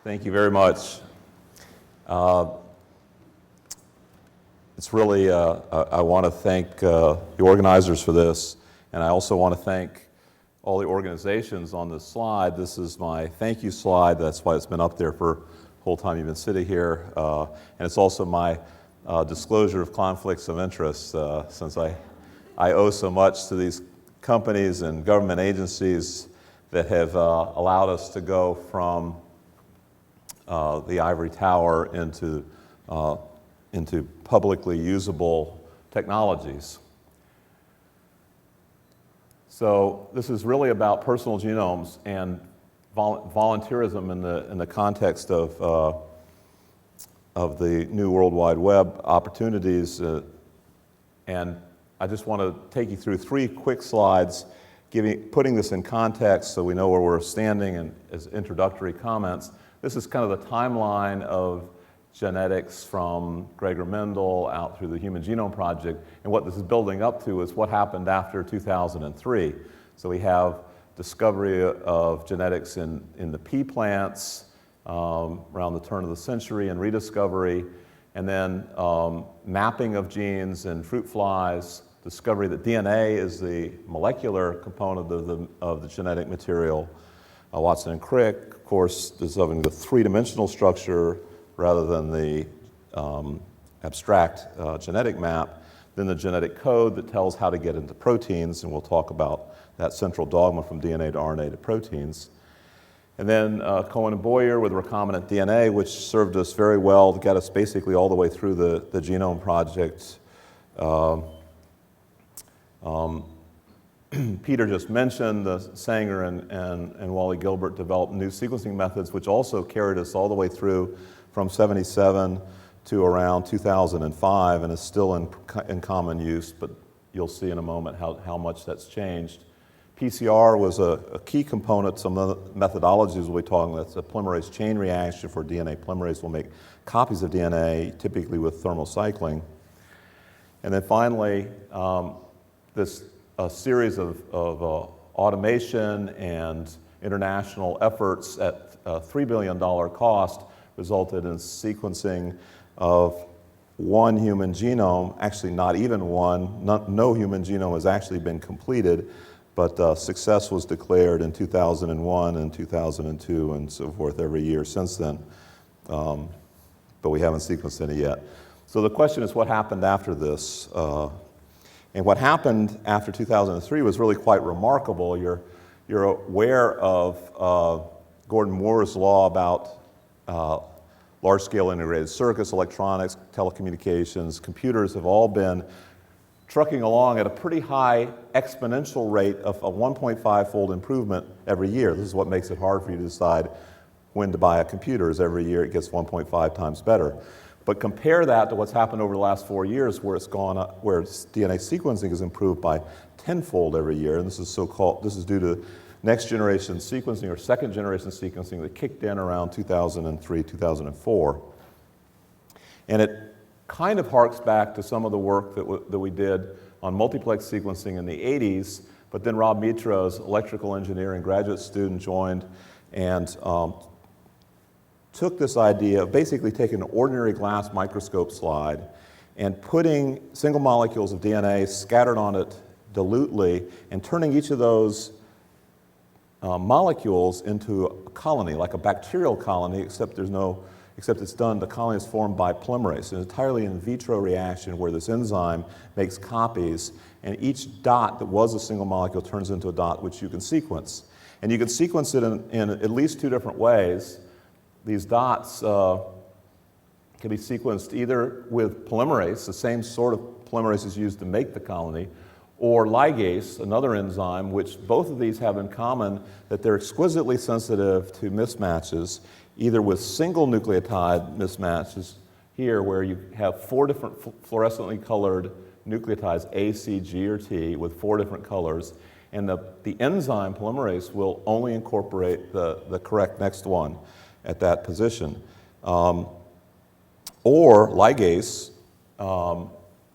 Thank you very much. It's really, I want to thank the organizers for this, and I also want to thank all the organizations on this slide. This is my thank you slide. That's why it's been up there for the whole time you've been sitting here. And it's also my disclosure of conflicts of interest, since I owe so much to these companies and government agencies that have allowed us to go from the ivory tower into publicly usable technologies. So this is really about personal genomes and volunteerism in the context of the new World Wide Web opportunities. And I just want to take you through 3 quick slides, putting this in context so we know where we're standing and as introductory comments. This is kind of the timeline of genetics from Gregor Mendel out through the Human Genome Project, and what this is building up to is what happened after 2003. So we have discovery of genetics in the pea plants around the turn of the century, and rediscovery, and then mapping of genes in fruit flies, discovery that DNA is the molecular component of the genetic material. Watson and Crick, of course, discovering the 3-dimensional structure rather than the abstract genetic map, then the genetic code that tells how to get into proteins, and we'll talk about that central dogma from DNA to RNA to proteins. And then Cohen and Boyer with recombinant DNA, which served us very well to get us basically all the way through the Genome Project. Peter just mentioned Sanger and Wally Gilbert developed new sequencing methods, which also carried us all the way through from 77 to around 2005, and is still in common use, but you'll see in a moment how much that's changed. PCR was a key component. Some of the methodologies we'll be talking about. That's a polymerase chain reaction for DNA polymerase. Will make copies of DNA, typically with thermal cycling. And then finally, this series of automation and international efforts at $3 billion cost resulted in sequencing of 1 human genome, actually not even one, no human genome has actually been completed, but success was declared in 2001 and 2002 and so forth every year since then, but we haven't sequenced any yet. So the question is, what happened after this? And what happened after 2003 was really quite remarkable. You're aware of Gordon Moore's law about large-scale integrated circuits, electronics, telecommunications. Computers have all been trucking along at a pretty high exponential rate of a 1.5-fold improvement every year. This is what makes it hard for you to decide when to buy a computer, is every year it gets 1.5 times better. But compare that to what's happened over the last 4 years, where it's gone up, where DNA sequencing has improved by 10-fold every year, and this is due to next generation sequencing or second generation sequencing that kicked in around 2003, 2004. And it kind of harks back to some of the work that we did on multiplex sequencing in the 80s, but then Rob Mitra's electrical engineering graduate student joined and took this idea of basically taking an ordinary glass microscope slide and putting single molecules of DNA scattered on it dilutely and turning each of those molecules into a colony, like a bacterial colony, except the colony is formed by polymerase, an entirely in vitro reaction where this enzyme makes copies, and each dot that was a single molecule turns into a dot which you can sequence. And you can sequence it in at least 2 different ways. These dots can be sequenced either with polymerase, the same sort of polymerase is used to make the colony, or ligase, another enzyme, which both of these have in common that they're exquisitely sensitive to mismatches, either with single nucleotide mismatches here, where you have 4 different fluorescently colored nucleotides, A, C, G, or T, with 4 different colors, and the enzyme polymerase will only incorporate the correct next one at that position. Or ligase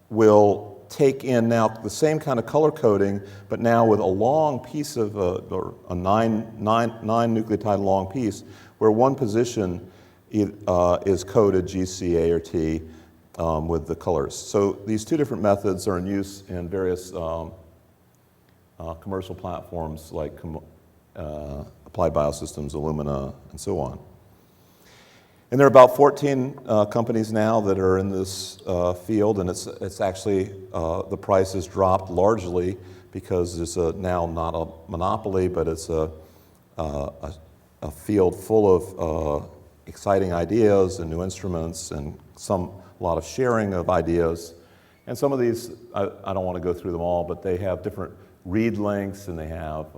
will take in now the same kind of color coding, but now with a long piece of, or a nine nucleotide long piece, where one position is coded G, C, A, or T with the colors. So these two different methods are in use in various commercial platforms like Applied Biosystems, Illumina, and so on. And there are about 14 companies now that are in this field, and it's actually, the price has dropped largely because it's now not a monopoly, but it's a field full of exciting ideas and new instruments and a lot of sharing of ideas. And some of these, I don't want to go through them all, but they have different read lengths, and they have,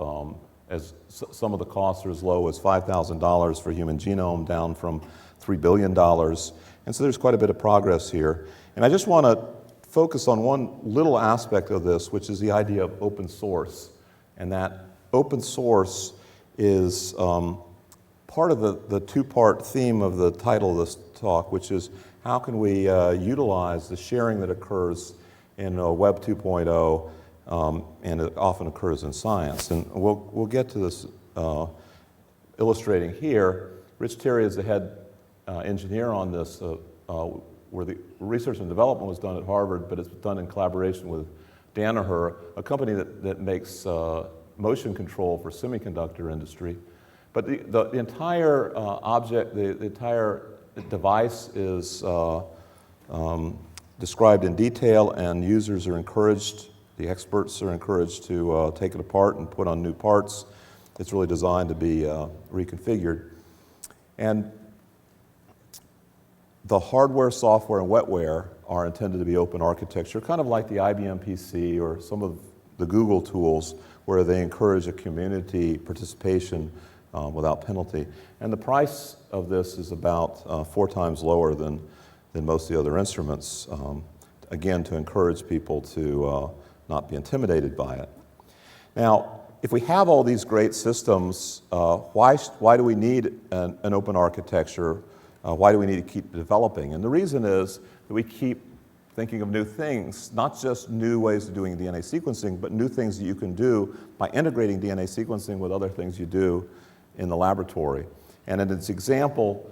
some of the costs are as low as $5,000 for human genome, down from $3 billion. And so there's quite a bit of progress here. And I just want to focus on one little aspect of this, which is the idea of open source. And that open source is part of the two-part theme of the title of this talk, which is how can we utilize the sharing that occurs in Web 2.0, and it often occurs in science. And we'll get to this illustrating here. Rich Terry is the head engineer on this, where the research and development was done at Harvard, but it's done in collaboration with Danaher, a company that makes motion control for semiconductor industry. But the entire object, the entire device is described in detail, and users are encouraged, the experts are encouraged to take it apart and put on new parts. It's really designed to be reconfigured. And the hardware, software, and wetware are intended to be open architecture, kind of like the IBM PC or some of the Google tools, where they encourage a community participation without penalty. And the price of this is about 4 times lower than most of the other instruments, again, to encourage people to not be intimidated by it. Now, if we have all these great systems, why do we need an open architecture? Why do we need to keep developing? And the reason is that we keep thinking of new things, not just new ways of doing DNA sequencing, but new things that you can do by integrating DNA sequencing with other things you do in the laboratory. And in this example,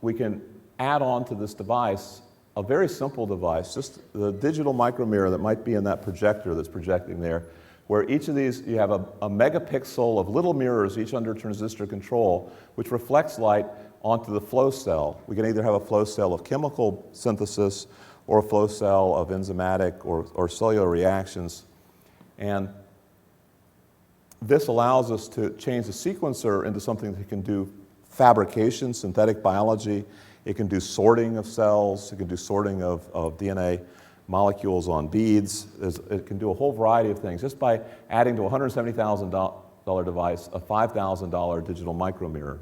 we can add on to this device a very simple device, just the digital micromirror that might be in that projector that's projecting there, where each of these, you have a megapixel of little mirrors, each under transistor control, which reflects light onto the flow cell. We can either have a flow cell of chemical synthesis or a flow cell of enzymatic or cellular reactions. And this allows us to change the sequencer into something that can do fabrication, synthetic biology. It can do sorting of cells. It can do sorting of DNA molecules on beads. It can do a whole variety of things just by adding to a $170,000 device a $5,000 digital micromirror.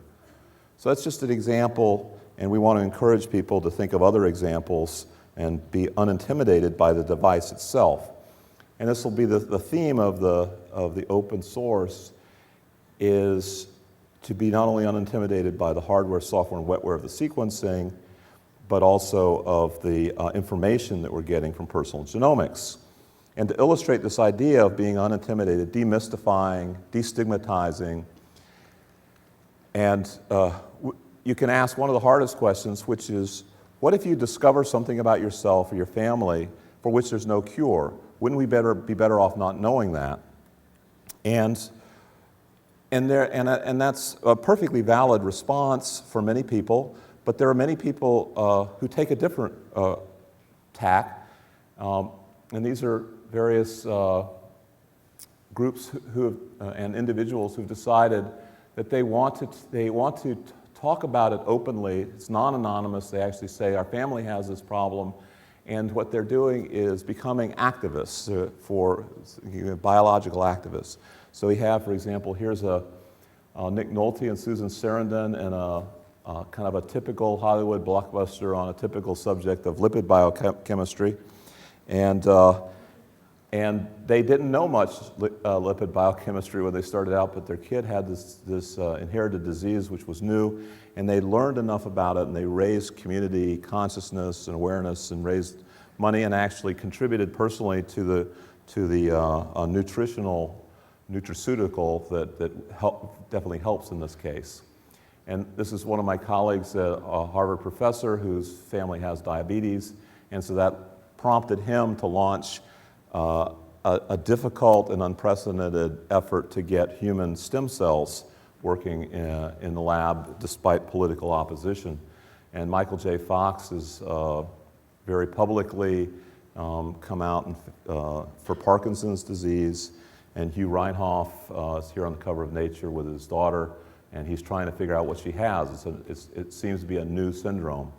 So that's just an example, and we want to encourage people to think of other examples and be unintimidated by the device itself. And this will be the theme of the open source, is to be not only unintimidated by the hardware, software, and wetware of the sequencing, but also of the information that we're getting from personal genomics. And to illustrate this idea of being unintimidated, demystifying, destigmatizing, and you can ask one of the hardest questions, which is, what if you discover something about yourself or your family for which there's no cure? Wouldn't we be better off not knowing that? And that's a perfectly valid response for many people, but there are many people who take a different tack, and these are various groups and individuals who've decided that they want to talk about it openly. It's non-anonymous. They actually say, our family has this problem, and what they're doing is becoming activists, biological activists. So we have, for example, here's Nick Nolte and Susan Sarandon in a kind of a typical Hollywood blockbuster on a typical subject of lipid biochemistry. And they didn't know much lipid biochemistry when they started out, but their kid had this inherited disease which was new, and they learned enough about it, and they raised community consciousness and awareness and raised money and actually contributed personally to the nutraceutical that definitely helps in this case. And this is one of my colleagues, a Harvard professor whose family has diabetes, and so that prompted him to launch a difficult and unprecedented effort to get human stem cells working in the lab despite political opposition. And Michael J. Fox has very publicly come out for Parkinson's disease, and Hugh Reinhoff is here on the cover of Nature with his daughter, and he's trying to figure out what she has. It seems to be a new syndrome.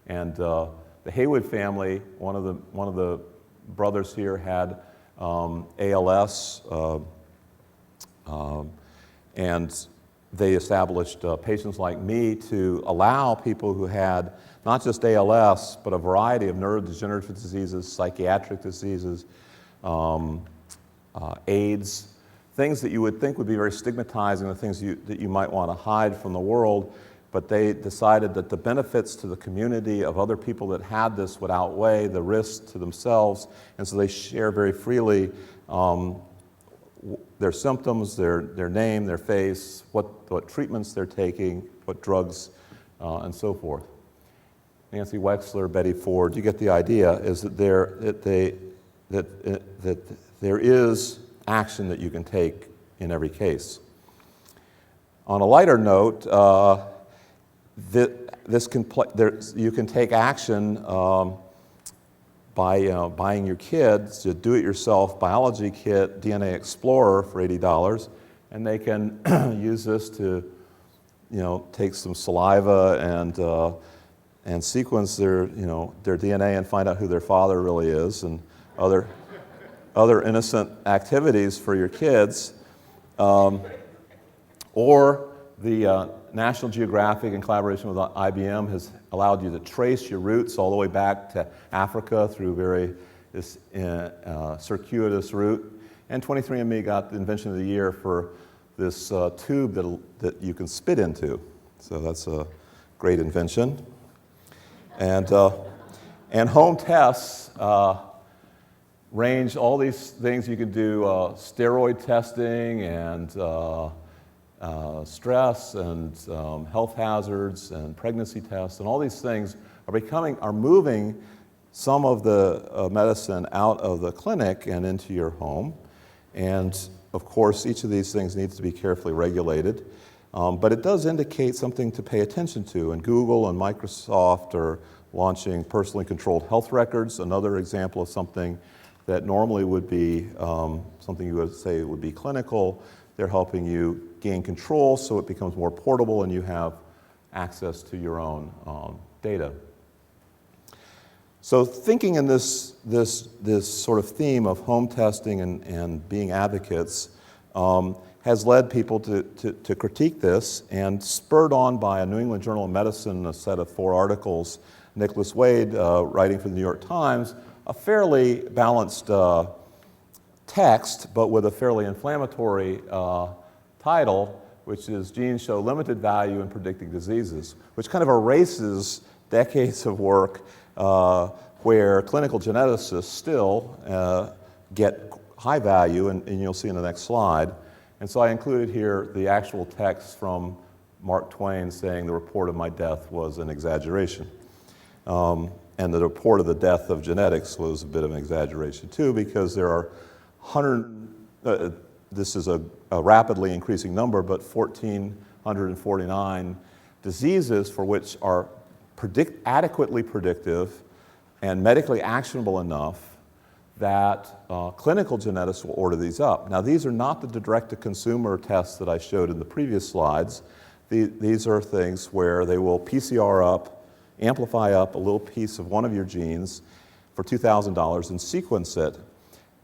And the Haywood family, one of the brothers here had ALS, and they established patients like me to allow people who had not just ALS, but a variety of neurodegenerative diseases, psychiatric diseases, AIDS, things that you would think would be very stigmatizing, the things that you might want to hide from the world, but they decided that the benefits to the community of other people that had this would outweigh the risks to themselves, and so they share very freely their symptoms, their name, their face, what treatments they're taking, what drugs, and so forth. Nancy Wexler, Betty Ford, you get the idea, is that there is action that you can take in every case. On a lighter note, you can take action by buying your kids a do-it-yourself biology kit, DNA Explorer, for $80, and they can use this to, take some saliva and sequence their DNA and find out who their father really is, and other innocent activities for your kids. Or the National Geographic, in collaboration with IBM, has allowed you to trace your roots all the way back to Africa through this circuitous route. And 23andMe got the invention of the year for this tube that you can spit into. So that's a great invention. And home tests range all these things you can do, steroid testing and stress and health hazards and pregnancy tests, and all these things are moving some of the medicine out of the clinic and into your home. And of course, each of these things needs to be carefully regulated, but it does indicate something to pay attention to. And Google and Microsoft are launching personally controlled health records, another example of something that normally would be something you would say would be clinical. They're helping you gain control so it becomes more portable and you have access to your own data. So thinking in this sort of theme of home testing and being advocates has led people to critique this, and spurred on by a New England Journal of Medicine, a set of 4 articles, Nicholas Wade writing for the New York Times, a fairly balanced text, but with a fairly inflammatory title, which is Genes Show Limited Value in Predicting Diseases, which kind of erases decades of work where clinical geneticists still get high value, and you'll see in the next slide. And so I included here the actual text from Mark Twain saying the report of my death was an exaggeration. And the report of the death of genetics was a bit of an exaggeration too, because there are this is a rapidly increasing number, but 1,449 diseases for which are adequately predictive and medically actionable enough that clinical geneticists will order these up. Now, these are not the direct-to-consumer tests that I showed in the previous slides. These are things where they will PCR up, amplify up a little piece of one of your genes for $2,000 and sequence it,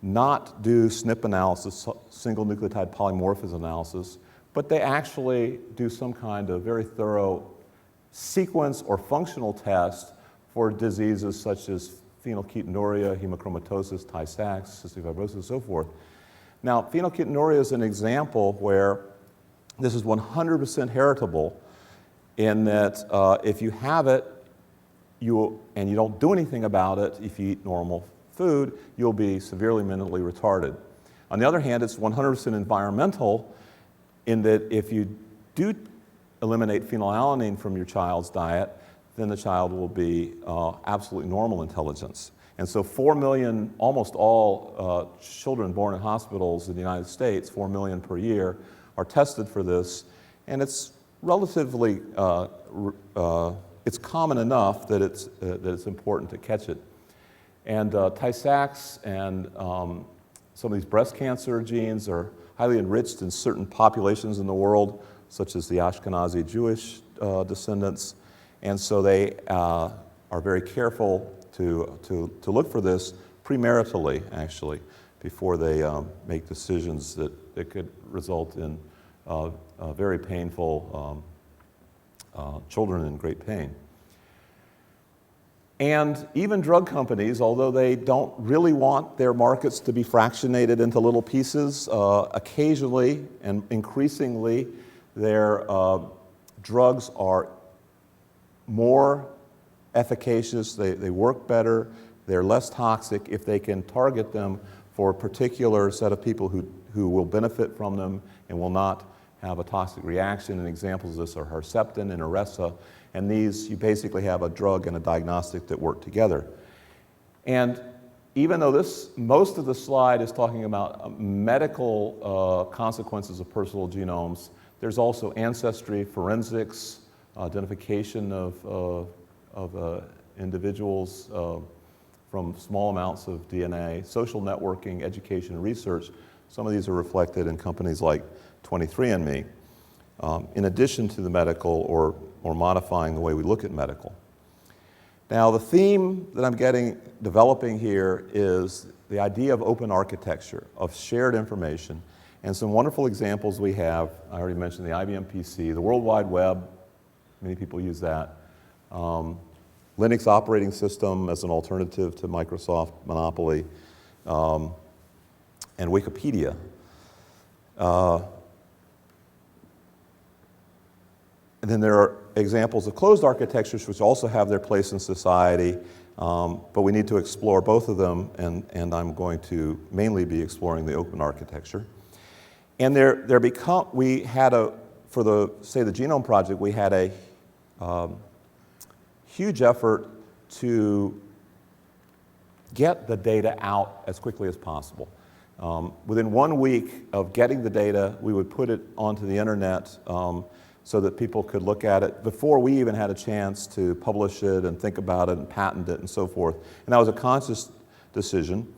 not do SNP analysis, single nucleotide polymorphism analysis, but they actually do some kind of very thorough sequence or functional test for diseases such as phenylketonuria, hemochromatosis, Tay-Sachs, cystic fibrosis, and so forth. Now, phenylketonuria is an example where this is 100% heritable in that if you have it, you don't do anything about it if you eat normal food, you'll be severely mentally retarded. On the other hand, it's 100% environmental in that if you do eliminate phenylalanine from your child's diet, then the child will be absolutely normal intelligence. And so 4 million, almost all children born in hospitals in the United States, 4 million per year, are tested for this. And it's relatively, it's common enough that it's important to catch it. And Tay-Sachs and some of these breast cancer genes are highly enriched in certain populations in the world, such as the Ashkenazi Jewish descendants. And so they are very careful to look for this premaritally, actually, before they make decisions that could result in very painful children in great pain. And even drug companies, although they don't really want their markets to be fractionated into little pieces, occasionally and increasingly their drugs are more efficacious, they work better, they're less toxic if they can target them for a particular set of people who will benefit from them and will not have a toxic reaction. And examples of this are Herceptin and Iressa. And these, you basically have a drug and a diagnostic that work together. And even though most of the slide is talking about medical consequences of personal genomes, there's also ancestry, forensics, identification of individuals from small amounts of DNA, social networking, education, and research. Some of these are reflected in companies like 23andMe, in addition to the medical or modifying the way we look at medical. Now, the theme that I'm developing here is the idea of open architecture, of shared information, and some wonderful examples we have. I already mentioned the IBM PC, the World Wide Web, many people use that. Linux operating system as an alternative to Microsoft monopoly, and Wikipedia. And then there are examples of closed architectures which also have their place in society, but we need to explore both of them, and I'm going to mainly be exploring the open architecture. And we had for the Genome Project, we had a huge effort to get the data out as quickly as possible. Within 1 week of getting the data, we would put it onto the internet so that people could look at it before we even had a chance to publish it and think about it and patent it and so forth. And that was a conscious decision.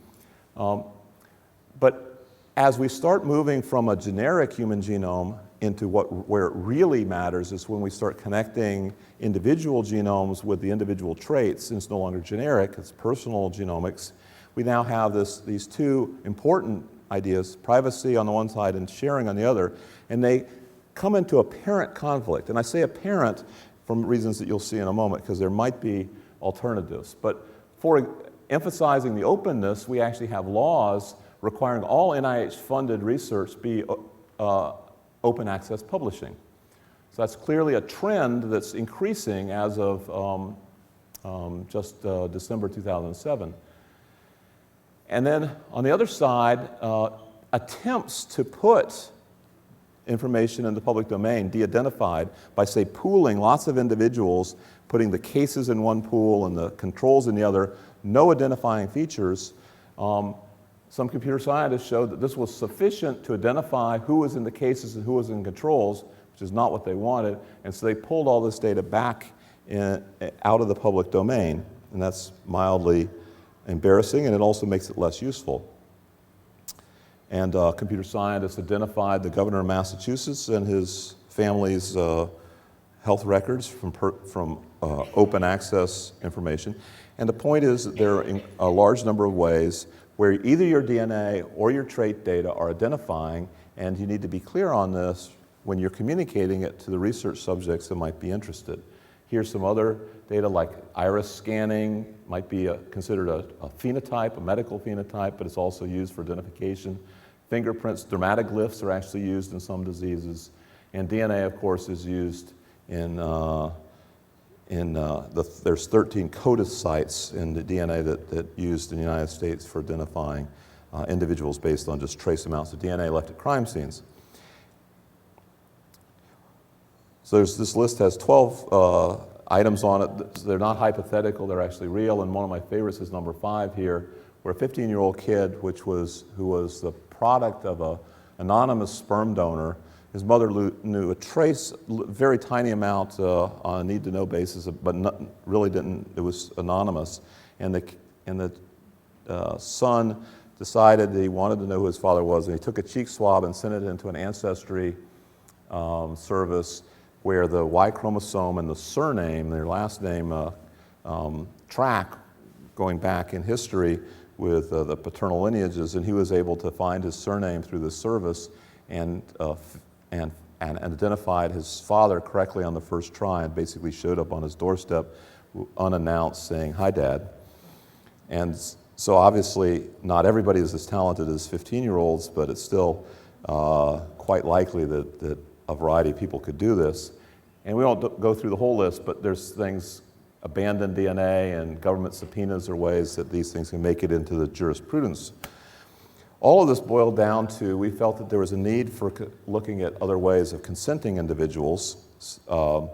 But as we start moving from a generic human genome into where it really matters is when we start connecting individual genomes with the individual traits. And it's no longer generic, it's personal genomics. We now have these two important ideas, privacy on the one side and sharing on the other, and they come into apparent conflict. And I say apparent from reasons that you'll see in a moment, because there might be alternatives. But for emphasizing the openness, we actually have laws requiring all NIH-funded research be open access publishing. So that's clearly a trend that's increasing as of just December 2007. And then on the other side, attempts to put information in the public domain, de-identified, by, say, pooling lots of individuals, putting the cases in one pool and the controls in the other, no identifying features. Some computer scientists showed that this was sufficient to identify who was in the cases and who was in controls, which is not what they wanted, and so they pulled all this data back out of the public domain, and that's mildly embarrassing, and it also makes it less useful. And computer scientists identified the governor of Massachusetts and his family's health records from open access information. And the point is that there are a large number of ways where either your DNA or your trait data are identifying, and you need to be clear on this when you're communicating it to the research subjects that might be interested. Here's some other data like iris scanning, might be considered a phenotype, a medical phenotype, but it's also used for identification. Fingerprints, dermatoglyphs are actually used in some diseases. And DNA, of course, is used in there's 13 CODIS sites in the DNA that used in the United States for identifying individuals based on just trace amounts of DNA left at crime scenes. So this list has 12 items on it. They're not hypothetical, they're actually real, and one of my favorites is number 5 here, where a 15-year-old kid who was the product of an anonymous sperm donor. His mother knew a trace, very tiny amount on a need-to-know basis, but really didn't. It was anonymous, and the son decided that he wanted to know who his father was, and he took a cheek swab and sent it into an ancestry service where the Y chromosome and the surname, their last name, track going back in history with the paternal lineages, and he was able to find his surname through this service and identified his father correctly on the first try, and basically showed up on his doorstep unannounced saying, "Hi, Dad." And so obviously not everybody is as talented as 15-year-olds, but it's still quite likely that a variety of people could do this. And we won't go through the whole list, but there's things, abandoned DNA and government subpoenas are ways that these things can make it into the jurisprudence. All of this boiled down to, we felt that there was a need for looking at other ways of consenting individuals so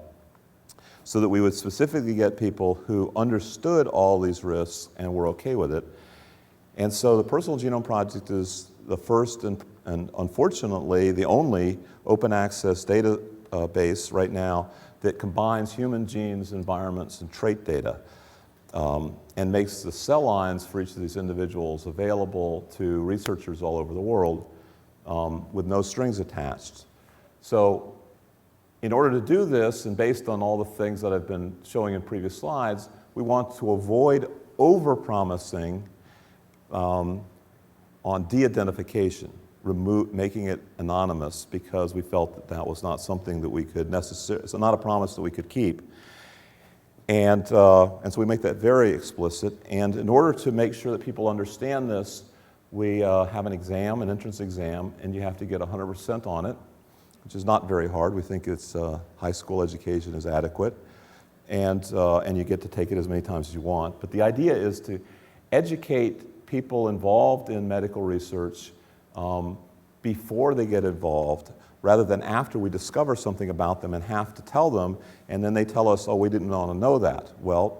that we would specifically get people who understood all these risks and were okay with it. And so the Personal Genome Project is the first and unfortunately the only open access database right now that combines human genes, environments, and trait data, and makes the cell lines for each of these individuals available to researchers all over the world with no strings attached. So in order to do this, and based on all the things that I've been showing in previous slides, we want to avoid over-promising on de-identification, making it anonymous, because we felt that that was not something that we could necessarily, it's not a promise that we could keep. And so we make that very explicit. And in order to make sure that people understand this, we have an exam, an entrance exam, and you have to get 100% on it, which is not very hard. We think it's high school education is adequate. And you get to take it as many times as you want. But the idea is to educate people involved in medical research before they get involved, rather than after we discover something about them and have to tell them, and then they tell us, oh, we didn't want to know that. Well,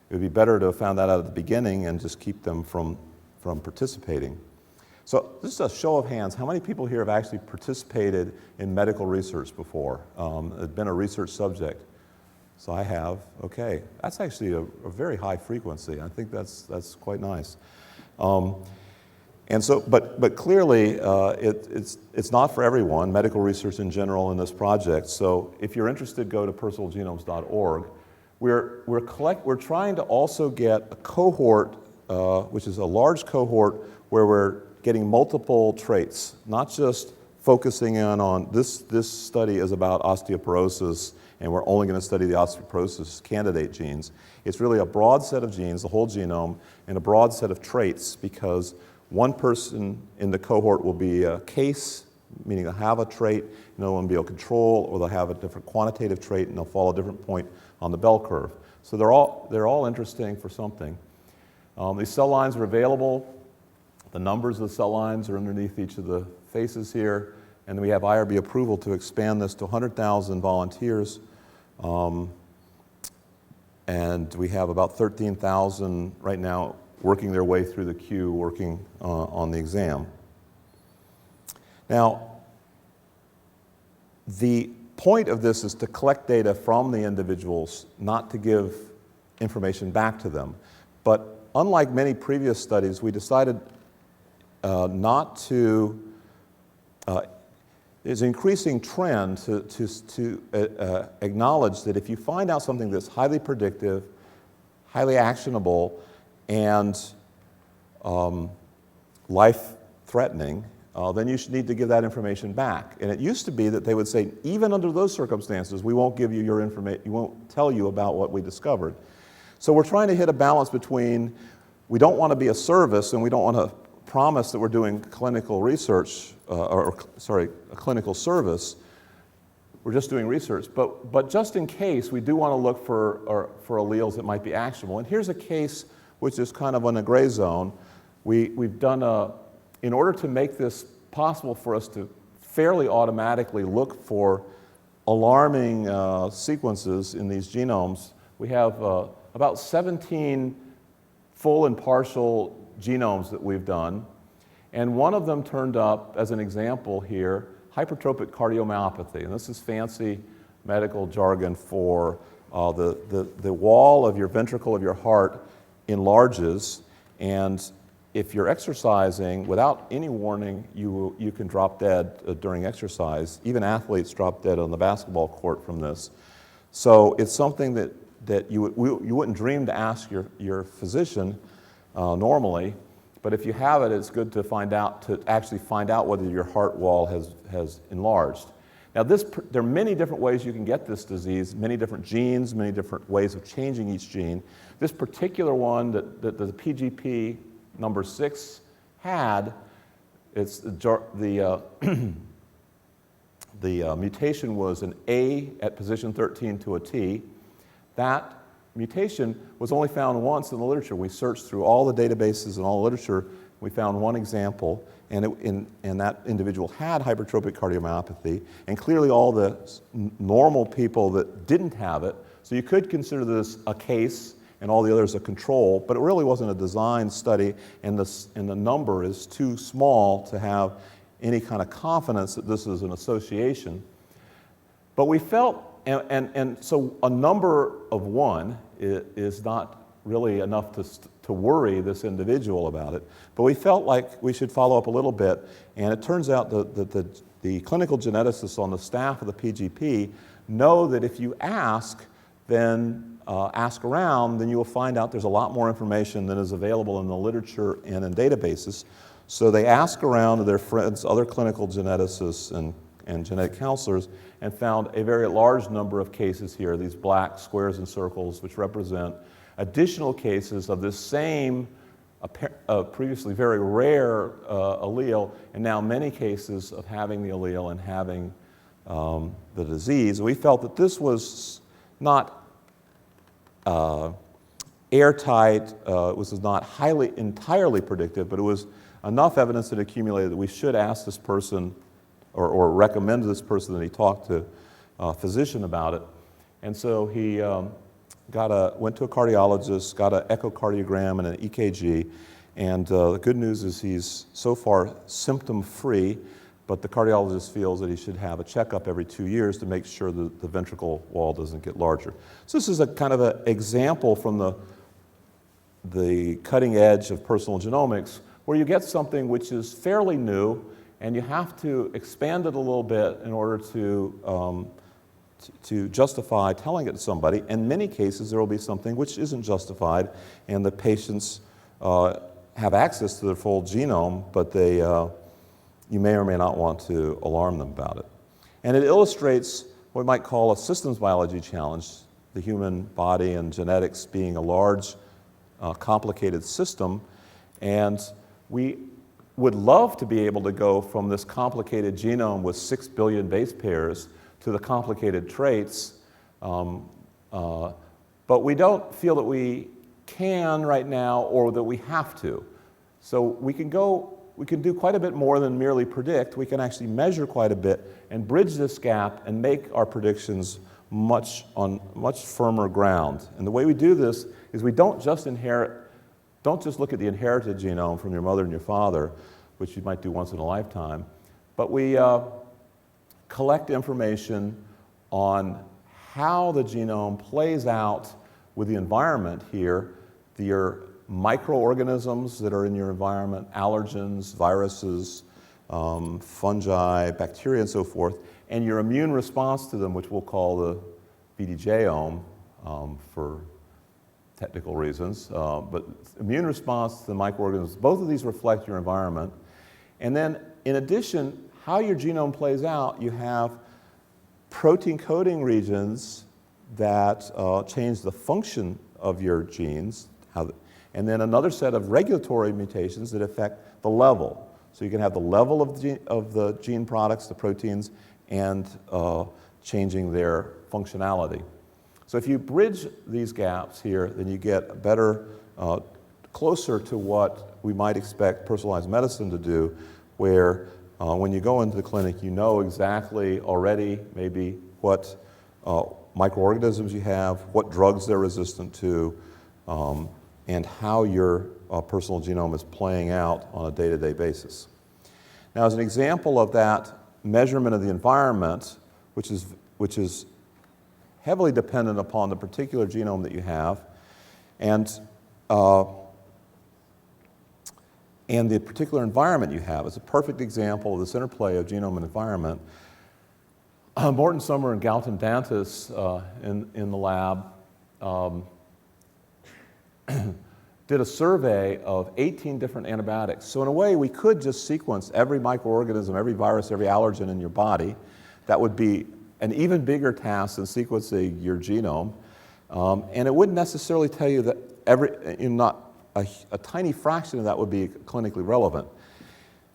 it would be better to have found that out at the beginning and just keep them from participating. So just a show of hands, how many people here have actually participated in medical research before? It's been a research subject. So I have, okay. That's actually a very high frequency. I think that's quite nice. And so, but clearly, it's not for everyone, medical research in general in this project. So if you're interested, go to personalgenomes.org. We're trying to also get a cohort, which is a large cohort, where we're getting multiple traits, not just focusing in on this study is about osteoporosis, and we're only going to study the osteoporosis candidate genes. It's really a broad set of genes, the whole genome, and a broad set of traits, because one person in the cohort will be a case, meaning they'll have a trait, another one will be a control, or they'll have a different quantitative trait, and they'll fall a different point on the bell curve. So they're all interesting for something. These cell lines are available. The numbers of the cell lines are underneath each of the faces here, and we have IRB approval to expand this to 100,000 volunteers. And we have about 13,000 right now working their way through the queue, working on the exam. Now, the point of this is to collect data from the individuals, not to give information back to them. But unlike many previous studies, we decided not to, there's an increasing trend to acknowledge that if you find out something that's highly predictive, highly actionable, and life-threatening, then you should need to give that information back. And it used to be that they would say, even under those circumstances, we won't give you your information, we won't tell you about what we discovered. So we're trying to hit a balance between, we don't want to be a service and we don't want to promise that we're doing clinical research, a clinical service, we're just doing research. But just in case, we do want to look for alleles that might be actionable. And here's a case which is kind of in a gray zone. We've done in order to make this possible for us to fairly automatically look for alarming sequences in these genomes, we have about 17 full and partial genomes that we've done. And one of them turned up, as an example here, hypertrophic cardiomyopathy. And this is fancy medical jargon for the wall of your ventricle of your heart enlarges, and if you're exercising without any warning, you can drop dead during exercise. Even athletes drop dead on the basketball court from this. So it's something that you wouldn't dream to ask your physician normally, but if you have it, it's good to actually find out whether your heart wall has enlarged. Now there are many different ways you can get this disease, many different genes, many different ways of changing each gene. This particular one that the PGP number 6 had, it's the mutation was an A at position 13 to a T. That mutation was only found once in the literature. We searched through all the databases and all the literature. We found one example, and that individual had hypertrophic cardiomyopathy, and clearly all the normal people that didn't have it. So you could consider this a case and all the others a control, but it really wasn't a design study, and the number is too small to have any kind of confidence that this is an association. But we felt, and so a number of 1 is not really enough to worry this individual about it, but we felt like we should follow up a little bit, and it turns out that the clinical geneticists on the staff of the PGP know that if you ask, then ask around, then you will find out there's a lot more information than is available in the literature and in databases. So they ask around to their friends, other clinical geneticists and genetic counselors, and found a very large number of cases here, these black squares and circles, which represent additional cases of this same previously very rare allele, and now many cases of having the allele and having the disease. We felt that this was not airtight, it was not entirely predictive, but it was enough evidence that accumulated that we should ask this person or recommend to this person that he talk to a physician about it. And so he went to a cardiologist, got an echocardiogram and an EKG, and the good news is he's so far symptom-free, but the cardiologist feels that he should have a checkup every 2 years to make sure that the ventricle wall doesn't get larger. So this is a kind of an example from the cutting edge of personal genomics, where you get something which is fairly new, and you have to expand it a little bit in order to justify telling it to somebody. In many cases, there will be something which isn't justified, and the patients have access to their full genome, but you may or may not want to alarm them about it. And it illustrates what we might call a systems biology challenge, the human body and genetics being a large, complicated system. And we would love to be able to go from this complicated genome with 6 billion base pairs to the complicated traits, but we don't feel that we can right now or that we have to. So we can do quite a bit more than merely predict. We can actually measure quite a bit and bridge this gap and make our predictions on much firmer ground. And the way we do this is we don't just look at the inherited genome from your mother and your father, which you might do once in a lifetime, but we collect information on how the genome plays out with the environment here, your microorganisms that are in your environment, allergens, viruses, fungi, bacteria, and so forth, and your immune response to them, which we'll call the VDJome for technical reasons, but immune response to the microorganisms, both of these reflect your environment. And then, in addition, how your genome plays out, you have protein coding regions that change the function of your genes, and then another set of regulatory mutations that affect the level. So you can have the level of the gene products, the proteins, and changing their functionality. So if you bridge these gaps here, then you get better, closer to what we might expect personalized medicine to do, where when you go into the clinic, you know exactly already maybe what microorganisms you have, what drugs they're resistant to, and how your personal genome is playing out on a day-to-day basis. Now, as an example of that measurement of the environment, which is heavily dependent upon the particular genome that you have, and the particular environment you have. It's a perfect example of this interplay of genome and environment. Morton Sommer and Galton Dantas in the lab did a survey of 18 different antibiotics. So in a way, we could just sequence every microorganism, every virus, every allergen in your body. That would be an even bigger task than sequencing your genome. And it wouldn't necessarily tell you that a tiny fraction of that would be clinically relevant.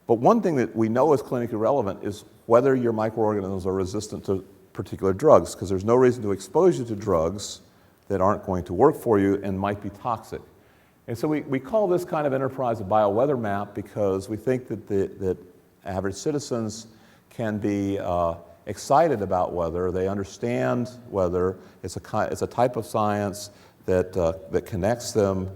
But one thing that we know is clinically relevant is whether your microorganisms are resistant to particular drugs, because there's no reason to expose you to drugs that aren't going to work for you and might be toxic. And so we call this kind of enterprise a bioweather map because we think that average citizens can be excited about weather. They understand weather. It's a type of science that connects them.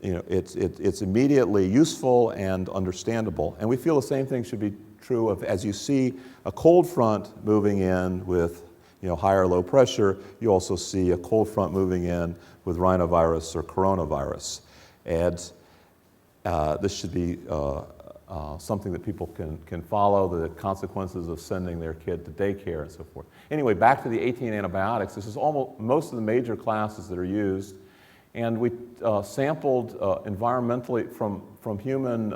It's immediately useful and understandable. And we feel the same thing should be true of, as you see a cold front moving in with high or low pressure, you also see a cold front moving in with rhinovirus or coronavirus. And this should be something that people can follow, the consequences of sending their kid to daycare and so forth. Anyway, back to the 18 antibiotics. This is almost most of the major classes that are used. And we sampled environmentally from human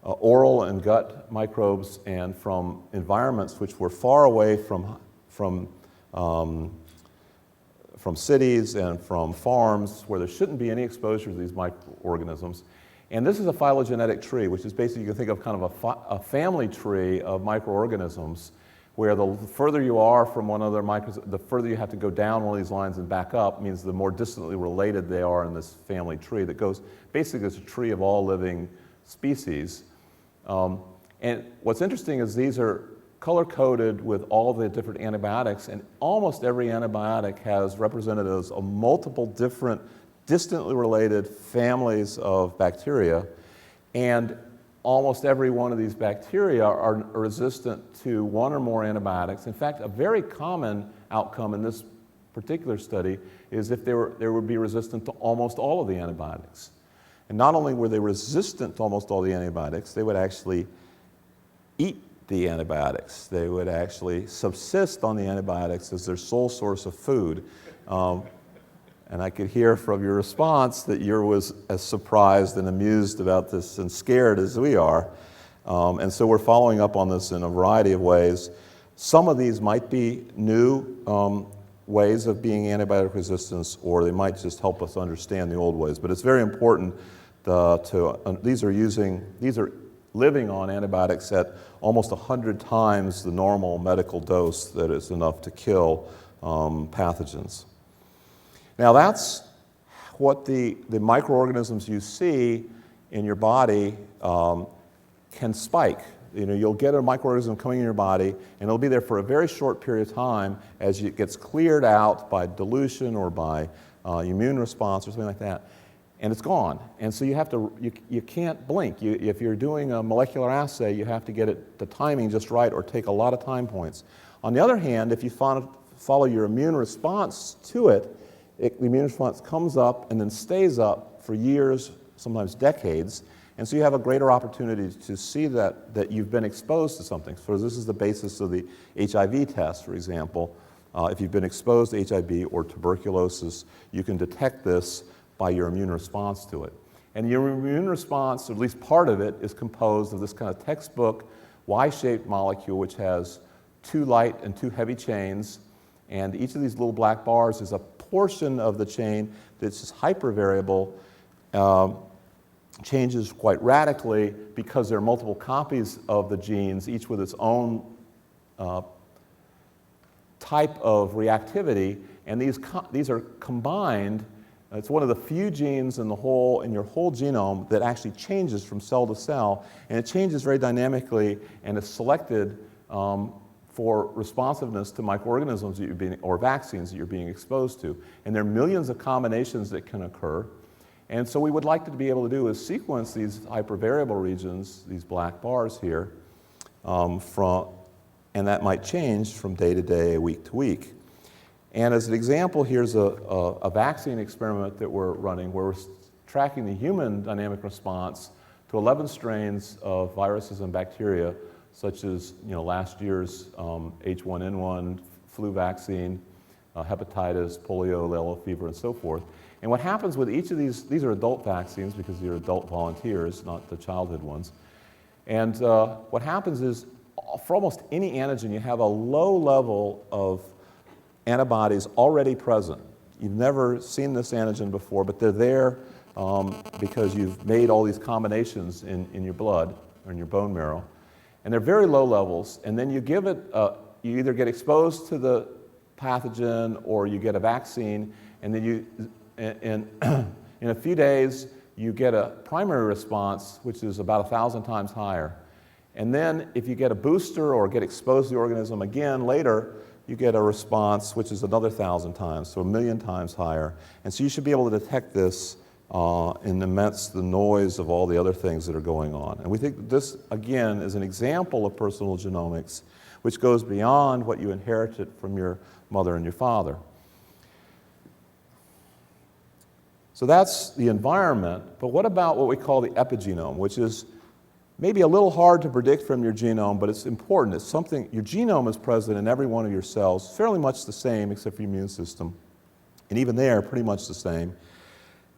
oral and gut microbes and from environments which were far away from cities and from farms where there shouldn't be any exposure to these microorganisms. And this is a phylogenetic tree, which is basically, you can think of kind of a family tree of microorganisms, where the further you are from one other the further you have to go down one of these lines and back up, means the more distantly related they are in this family tree that goes, basically it's a tree of all living species. And what's interesting is these are color-coded with all the different antibiotics, and almost every antibiotic has representatives of multiple different distantly related families of bacteria, and almost every one of these bacteria are resistant to one or more antibiotics. In fact, a very common outcome in this particular study is if they would be resistant to almost all of the antibiotics. And not only were they resistant to almost all the antibiotics, they would actually eat the antibiotics. They would actually subsist on the antibiotics as their sole source of food. And I could hear from your response that you were as surprised and amused about this and scared as we are. And so we're following up on this in a variety of ways. Some of these might be new ways of being antibiotic resistance, or they might just help us understand the old ways. But it's very important these are living on antibiotics at almost 100 times the normal medical dose that is enough to kill pathogens. Now that's what the microorganisms you see in your body can spike. You'll get a microorganism coming in your body, and it'll be there for a very short period of time as it gets cleared out by dilution or by immune response or something like that, and it's gone. And so you can't blink. If you're doing a molecular assay, you have to get the timing just right or take a lot of time points. On the other hand, if you follow your immune response to it, the immune response comes up and then stays up for years, sometimes decades, and so you have a greater opportunity to see that you've been exposed to something. So this is the basis of the HIV test, for example. If you've been exposed to HIV or tuberculosis, you can detect this by your immune response to it. And your immune response, or at least part of it, is composed of this kind of textbook Y-shaped molecule which has 2 light and 2 heavy chains, and each of these little black bars is a portion of the chain that's just hypervariable, changes quite radically because there are multiple copies of the genes, each with its own type of reactivity, and these are combined. It's one of the few genes in your whole genome that actually changes from cell to cell, and it changes very dynamically and is selected for responsiveness to microorganisms or vaccines that you're being exposed to. And there are millions of combinations that can occur. And so we would like to be able to do is sequence these hypervariable regions, these black bars here, and that might change from day to day, week to week. And as an example, here's a vaccine experiment that we're running where we're tracking the human dynamic response to 11 strains of viruses and bacteria, such as last year's H1N1 flu vaccine, hepatitis, polio, yellow fever, and so forth. And what happens with each of these are adult vaccines because they're adult volunteers, not the childhood ones. And what happens is, for almost any antigen, you have a low level of antibodies already present. You've never seen this antigen before, but they're there because you've made all these combinations in your blood or in your bone marrow. And they're very low levels, and then you give it, you either get exposed to the pathogen or you get a vaccine, and then in a few days, you get a primary response, which is about 1,000 times higher. And then if you get a booster or get exposed to the organism again later, you get a response which is another 1,000 times, so 1,000,000 times higher. And so you should be able to detect this amidst the noise of all the other things that are going on. And we think this, again, is an example of personal genomics, which goes beyond what you inherited from your mother and your father. So that's the environment, but what about what we call the epigenome, which is maybe a little hard to predict from your genome, but it's important. It's something, your genome is present in every one of your cells, fairly much the same except for your immune system. And even there, pretty much the same.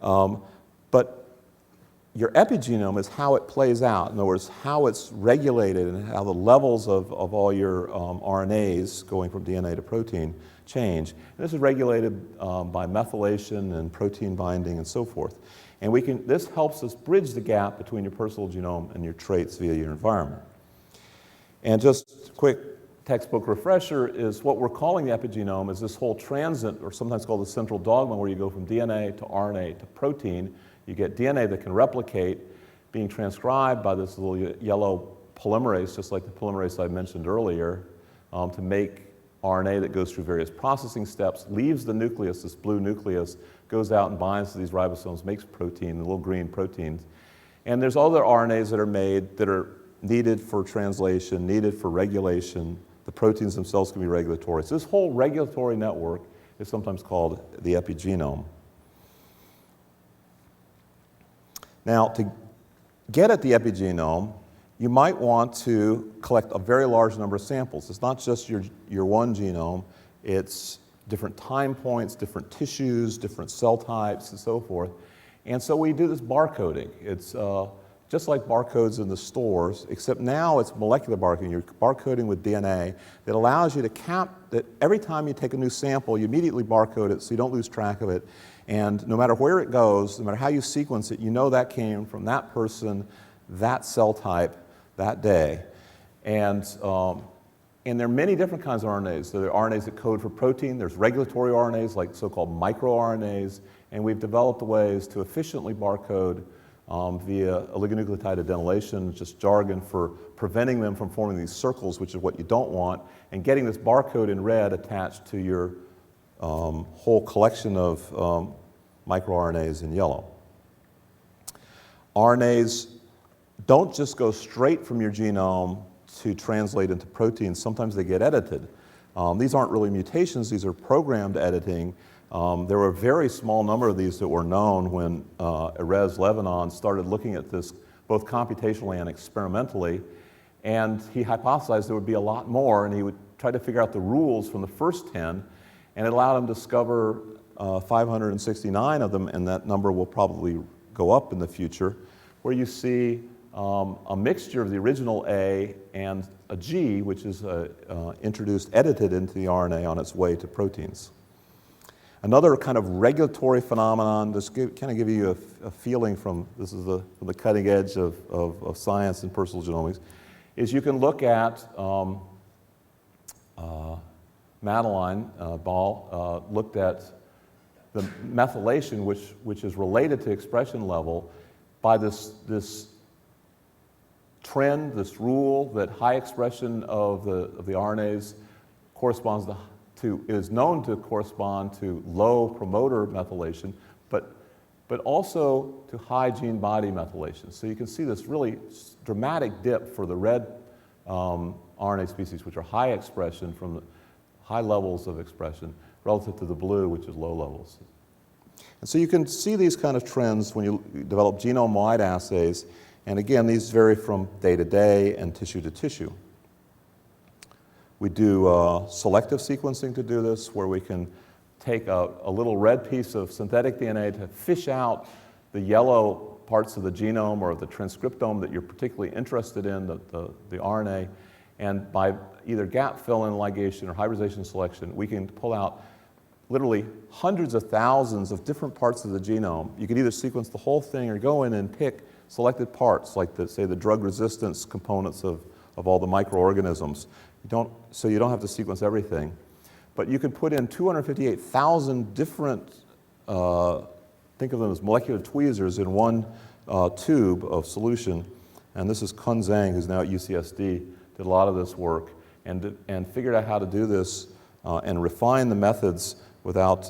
But your epigenome is how it plays out. In other words, how it's regulated and how the levels of all your RNAs going from DNA to protein change. And this is regulated by methylation and protein binding and so forth. And this helps us bridge the gap between your personal genome and your traits via your environment. And just a quick textbook refresher is what we're calling the epigenome is this whole transit, or sometimes called the central dogma, where you go from DNA to RNA to protein. You get DNA that can replicate, being transcribed by this little yellow polymerase, just like the polymerase I mentioned earlier, to make RNA that goes through various processing steps, leaves the nucleus, this blue nucleus, goes out and binds to these ribosomes, makes protein, the little green proteins. And there's other RNAs that are made that are needed for translation, needed for regulation. The proteins themselves can be regulatory. So this whole regulatory network is sometimes called the epigenome. Now, to get at the epigenome, you might want to collect a very large number of samples. It's not just your one genome, it's different time points, different tissues, different cell types, and so forth. And so we do this barcoding. It's just like barcodes in the stores, except now it's molecular barcoding. You're barcoding with DNA that allows you to that every time you take a new sample, you immediately barcode it so you don't lose track of it. And no matter where it goes, no matter how you sequence it, you know that came from that person, that cell type, that day. And there are many different kinds of RNAs. There are RNAs that code for protein. There's regulatory RNAs, like so-called microRNAs. And we've developed ways to efficiently barcode via oligonucleotide adenylation, just jargon for preventing them from forming these circles, which is what you don't want, and getting this barcode in red attached to your whole collection of microRNAs in yellow. RNAs don't just go straight from your genome to translate into proteins. Sometimes they get edited. These aren't really mutations, these are programmed editing. There were a very small number of these that were known when Erez Lebanon started looking at this both computationally and experimentally, and he hypothesized there would be a lot more, and he would try to figure out the rules from the first 10, and it allowed him to discover 569 of them, and that number will probably go up in the future, where you see a mixture of the original A and a G, which is introduced, edited into the RNA on its way to proteins. Another kind of regulatory phenomenon, just kind of give you a feeling from, this is from the cutting edge of science and personal genomics, is you can look at Madeline Ball looked at the methylation, which is related to expression level, by this trend, this rule that high expression of the RNAs corresponds is known to correspond to low promoter methylation, but also to high gene body methylation. So you can see this really dramatic dip for the red RNA species, which are high expression from the high levels of expression, relative to the blue, which is low levels. And so you can see these kind of trends when you develop genome-wide assays. And again, these vary from day to day and tissue to tissue. We do selective sequencing to do this, where we can take a little red piece of synthetic DNA to fish out the yellow parts of the genome or the transcriptome that you're particularly interested in, the RNA. And by either gap fill-in ligation or hybridization selection, we can pull out literally hundreds of thousands of different parts of the genome. You can either sequence the whole thing or go in and pick selected parts, like say the drug resistance components of all the microorganisms. So you don't have to sequence everything. But you can put in 258,000 different, think of them as molecular tweezers in one tube of solution. And this is Kun Zhang, who's now at UCSD, did a lot of this work and figured out how to do this and refine the methods without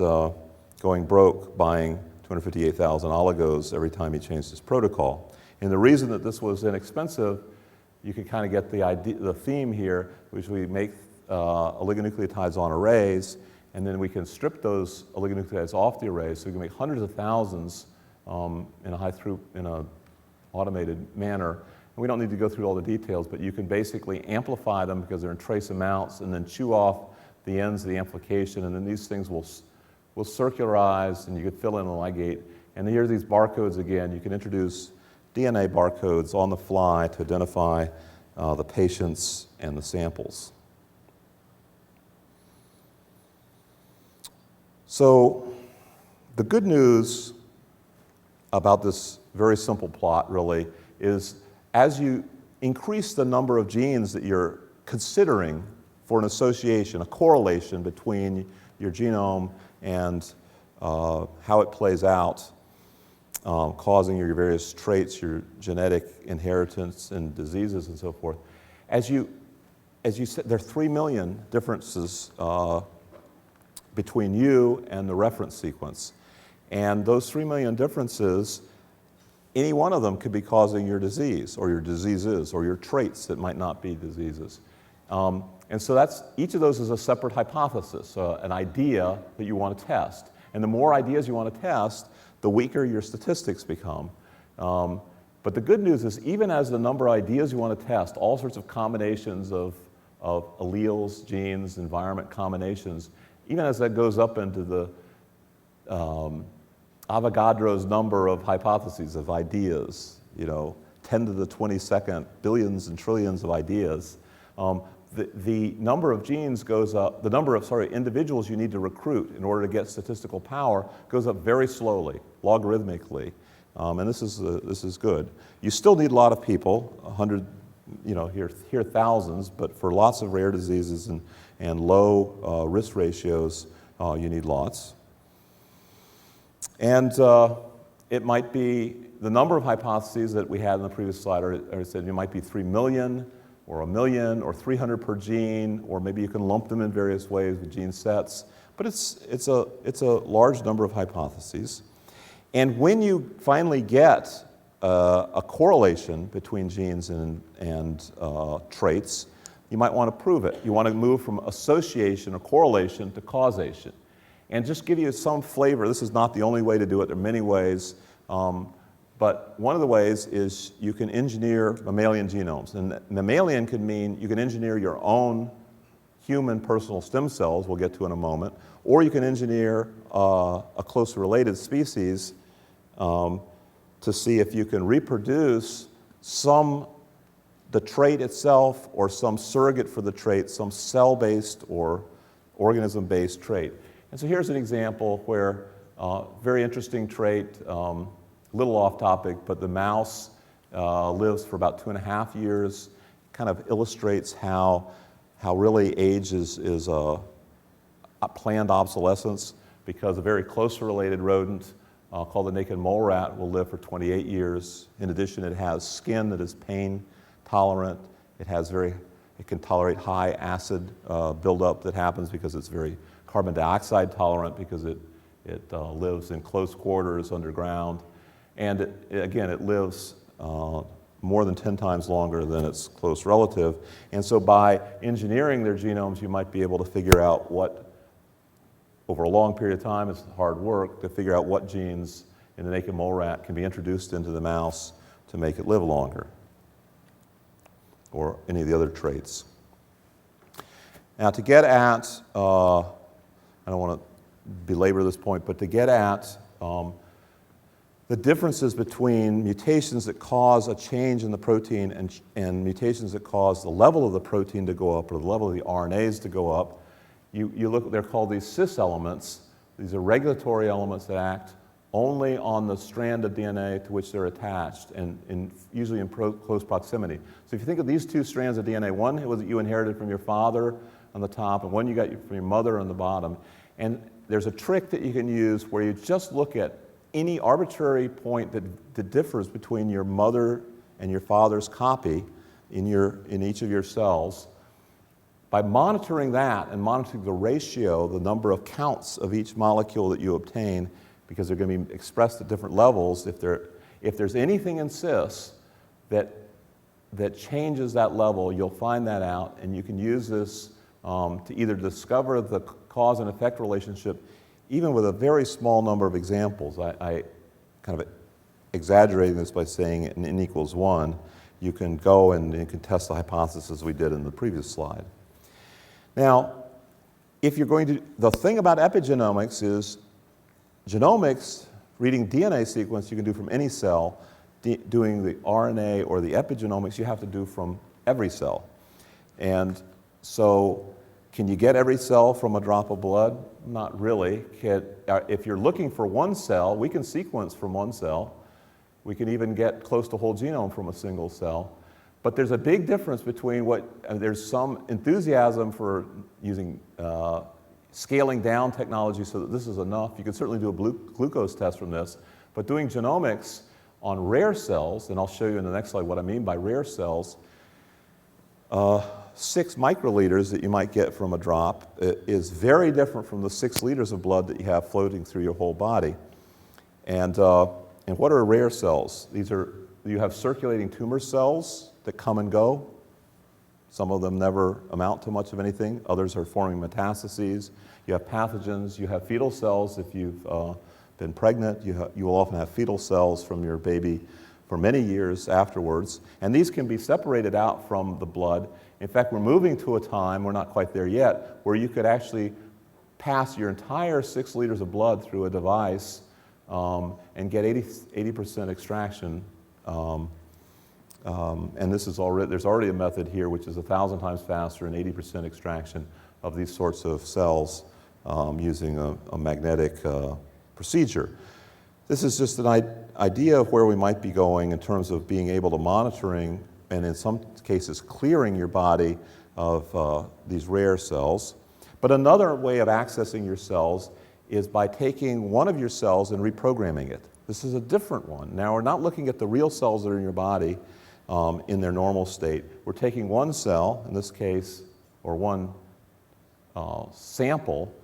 going broke buying 258,000 oligos every time he changed his protocol. And the reason that this was inexpensive, you can kind of get the theme here, which we make oligonucleotides on arrays, and then we can strip those oligonucleotides off the arrays, so we can make hundreds of thousands in a automated manner. And we don't need to go through all the details, but you can basically amplify them because they're in trace amounts, and then chew off the ends of the amplification, and then these things will circularize, and you could fill in a ligate. And here are these barcodes again. You can introduce DNA barcodes on the fly to identify the patients and the samples. So the good news about this very simple plot really is as you increase the number of genes that you're considering for an association, a correlation between your genome and how it plays out, causing your various traits, your genetic inheritance and diseases and so forth. As you said, there are 3 million differences between you and the reference sequence. And those 3 million differences, any one of them could be causing your disease or your diseases or your traits that might not be diseases. And so each of those is a separate hypothesis, an idea that you want to test. And the more ideas you want to test, the weaker your statistics become. But the good news is even as the number of ideas you want to test, all sorts of combinations of alleles, genes, environment combinations, even as that goes up into the Avogadro's number of hypotheses, of ideas, 10 to the 22nd, billions and trillions of ideas, the number of genes goes up, the number of, individuals you need to recruit in order to get statistical power goes up very slowly, logarithmically, and this is good. You still need a lot of people, 100, here thousands, but for lots of rare diseases and low risk ratios, you need lots. And it might be the number of hypotheses that we had in the previous slide, I said it might be 3 million, or 1 million, or 300 per gene, or maybe you can lump them in various ways with gene sets. But it's a large number of hypotheses. And when you finally get a correlation between genes and traits, you might want to prove it. You want to move from association or correlation to causation. And just give you some flavor, this is not the only way to do it, there are many ways. But one of the ways is you can engineer mammalian genomes. And mammalian could mean you can engineer your own human personal stem cells, we'll get to in a moment, or you can engineer a closely related species to see if you can reproduce the trait itself or some surrogate for the trait, some cell-based or organism-based trait. And so here's an example where very interesting trait, little off topic, but the mouse lives for about 2.5 years, kind of illustrates how how really age is a planned obsolescence, because a very closely related rodent called the naked mole rat will live for 28 years. In addition, it has skin that is pain tolerant. It can tolerate high acid buildup that happens because it's very carbon dioxide tolerant, because it lives in close quarters underground. And it lives more than 10 times longer than its close relative. And so by engineering their genomes, you might be able to figure out what, over a long period of time, it's hard work to figure out what genes in the naked mole rat can be introduced into the mouse to make it live longer, or any of the other traits. Now, to get at, I don't want to belabor this point, but to get at the differences between mutations that cause a change in the protein and mutations that cause the level of the protein to go up or the level of the RNAs to go up, you look, they're called these cis elements. These are regulatory elements that act only on the strand of DNA to which they're attached, and usually in close proximity. So if you think of these two strands of DNA, one was that you inherited from your father on the top, and one you got from your mother on the bottom. And there's a trick that you can use where you just look at any arbitrary point that differs between your mother and your father's copy in each of your cells. By monitoring that and monitoring the ratio, the number of counts of each molecule that you obtain, because they're going to be expressed at different levels, if there's anything in cis that changes that level, you'll find that out, and you can use this to either discover the cause and effect relationship, even with a very small number of examples. I kind of exaggerating this by saying n equals 1. You can go and you can test the hypothesis we did in the previous slide. Now, if you're going to, the thing about epigenomics is genomics, reading DNA sequence, you can do from any cell. Doing the RNA or the epigenomics, you have to do from every cell. And so, can you get every cell from a drop of blood? Not really. If you're looking for one cell, we can sequence from one cell. We can even get close to whole genome from a single cell. But there's a big difference between there's some enthusiasm for using scaling down technology so that this is enough. You can certainly do a glucose test from this, but doing genomics on rare cells, and I'll show you in the next slide what I mean by rare cells, 6 microliters that you might get from a drop is very different from the 6 liters of blood that you have floating through your whole body. And what are rare cells? You have circulating tumor cells that come and go. Some of them never amount to much of anything. Others are forming metastases. You have pathogens. You have fetal cells. If you've been pregnant, you will often have fetal cells from your baby for many years afterwards. And these can be separated out from the blood. In fact, we're moving to a time, we're not quite there yet, where you could actually pass your entire 6 liters of blood through a device and get 80% extraction. And this is there's already a method here which is 1,000 times faster and 80% extraction of these sorts of cells using a magnetic procedure. This is just an idea of where we might be going in terms of being able to monitoring and in some cases clearing your body of these rare cells. But another way of accessing your cells is by taking one of your cells and reprogramming it. This is a different one. Now, we're not looking at the real cells that are in your body in their normal state. We're taking one cell, in this case, or one sample,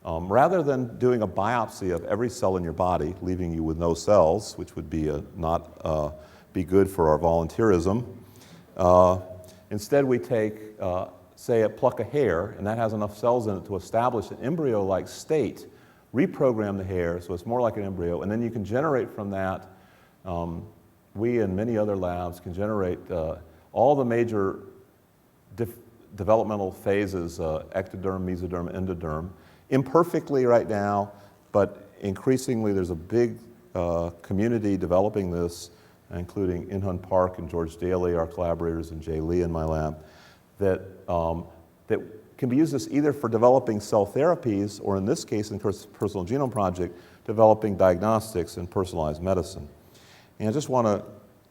rather than doing a biopsy of every cell in your body, leaving you with no cells, which would be not be good for our volunteerism. Instead, we take, say, a pluck a hair, and that has enough cells in it to establish an embryo-like state, reprogram the hair so it's more like an embryo, and then you can generate from that. We and many other labs can generate all the major developmental phases, ectoderm, mesoderm, endoderm, imperfectly right now, but increasingly there's a big community developing this, including In-Hun Park and George Daly, our collaborators, and Jay Lee in my lab, that can be used either for developing cell therapies, or in this case, in the Personal Genome Project, developing diagnostics and personalized medicine. And I just want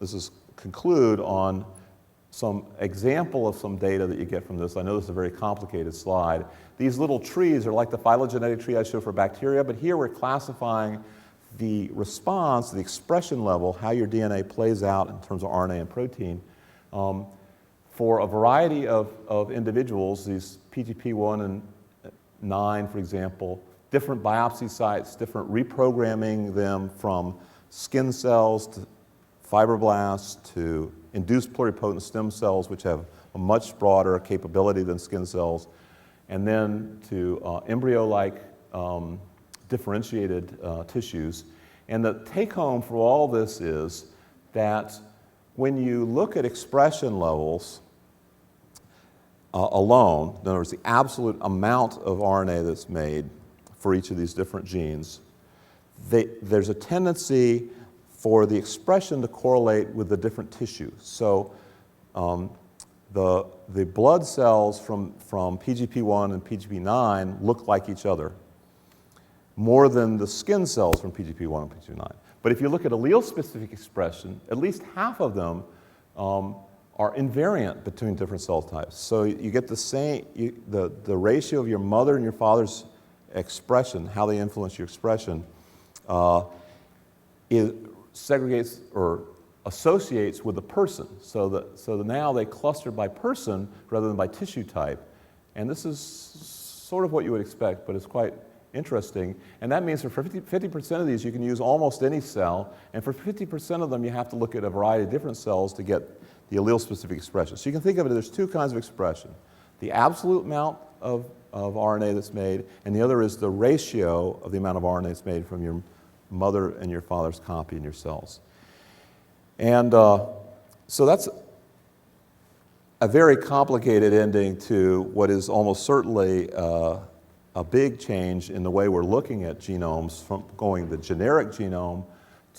to conclude on some example of some data that you get from this. I know this is a very complicated slide. These little trees are like the phylogenetic tree I showed for bacteria, but here we're classifying the response, the expression level, how your DNA plays out in terms of RNA and protein. For a variety of individuals, these PGP1 and 9, for example, different biopsy sites, different reprogramming them from skin cells to fibroblasts to induced pluripotent stem cells, which have a much broader capability than skin cells, and then to embryo-like differentiated tissues. And the take-home for all this is that when you look at expression levels alone, in other words, the absolute amount of RNA that's made for each of these different genes, there's a tendency for the expression to correlate with the different tissues. So the blood cells from PGP1 and PGP9 look like each other more than the skin cells from PGP1 and PGP9. But if you look at allele-specific expression, at least half of them are invariant between different cell types. So you get the same, the ratio of your mother and your father's expression, how they influence your expression, it segregates or associates with the person. So now they cluster by person rather than by tissue type. And this is sort of what you would expect, but it's quite interesting. And that means for 50% of these, you can use almost any cell. And for 50% of them, you have to look at a variety of different cells to get the allele-specific expression. So you can think of it as two kinds of expression. The absolute amount of RNA that's made, and the other is the ratio of the amount of RNA that's made from your mother and your father's copy in your cells. And so that's a very complicated ending to what is almost certainly a big change in the way we're looking at genomes, from going the generic genome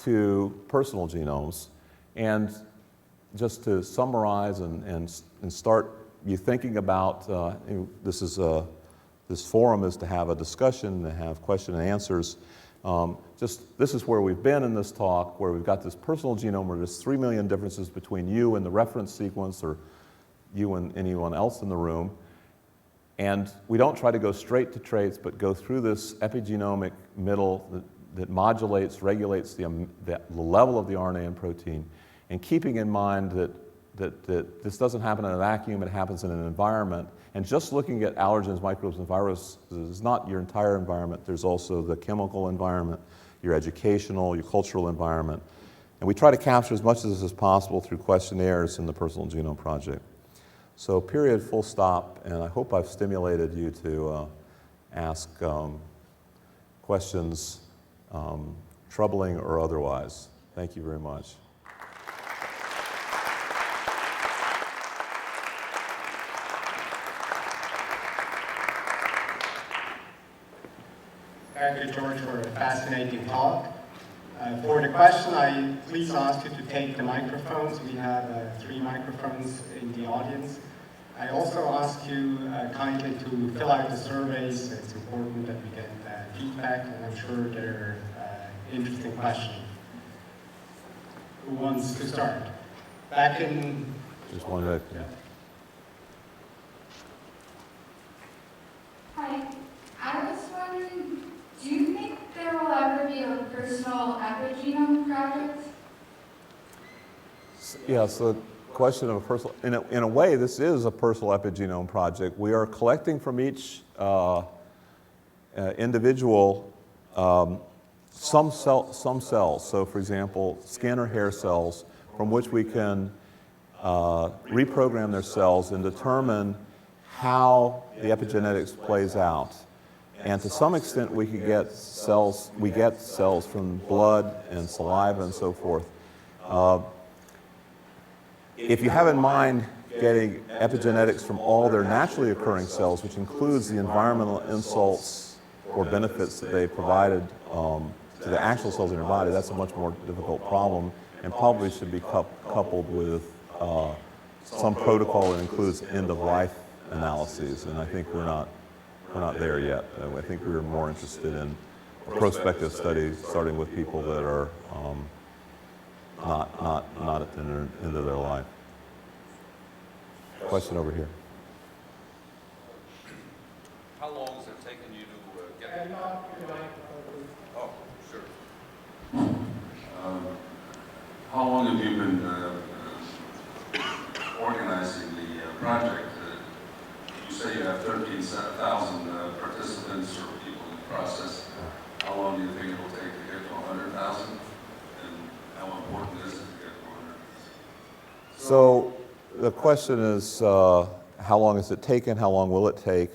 to personal genomes. And just to summarize and start you thinking about, this forum is to have a discussion, to have question and answers. This is where we've been in this talk, where we've got this personal genome where there's 3 million differences between you and the reference sequence, or you and anyone else in the room. And we don't try to go straight to traits, but go through this epigenomic middle that modulates, regulates the level of the RNA and protein, and keeping in mind that this doesn't happen in a vacuum, it happens in an environment. And just looking at allergens, microbes, and viruses is not your entire environment. There's also the chemical environment, your educational, your cultural environment. And we try to capture as much of this as possible through questionnaires in the Personal Genome Project. So period, full stop, and I hope I've stimulated you to ask questions, troubling or otherwise. Thank you very much. Thank you, George, for a fascinating talk. For the question, I please ask you to take the microphones. We have 3 microphones in the audience. I also ask you kindly to fill out the surveys. It's important that we get feedback, and I'm sure they're interesting questions. Who wants to start? Back in... Just one minute. Yeah. Hi. I was wondering, do you think there will ever be a personal epigenome project? Yeah, so the question of a personal, in a way, this is a personal epigenome project. We are collecting from each individual some cells. So, for example, skin or hair cells, from which we can reprogram their cells and determine how the epigenetics plays out. And to some extent, we could get cells. We get cells from blood and saliva and so forth. If you have in mind getting epigenetics from all their naturally occurring cells, which includes the environmental insults or benefits that they provided to the actual cells in your body, that's a much more difficult problem, and probably should be coupled with some protocol that includes end-of-life analyses. And I think we're not there yet. I think we're more interested in a prospective study, starting with people that are not at the end of their life. Question over here. How long has it taken you to get? Oh, sure. How long have you been organizing the project? You say you have 13,000 participants or people in the process. How long do you think it will take to get to 100,000? And how important is it to get to 100,000? So the question is, how long has it taken? How long will it take?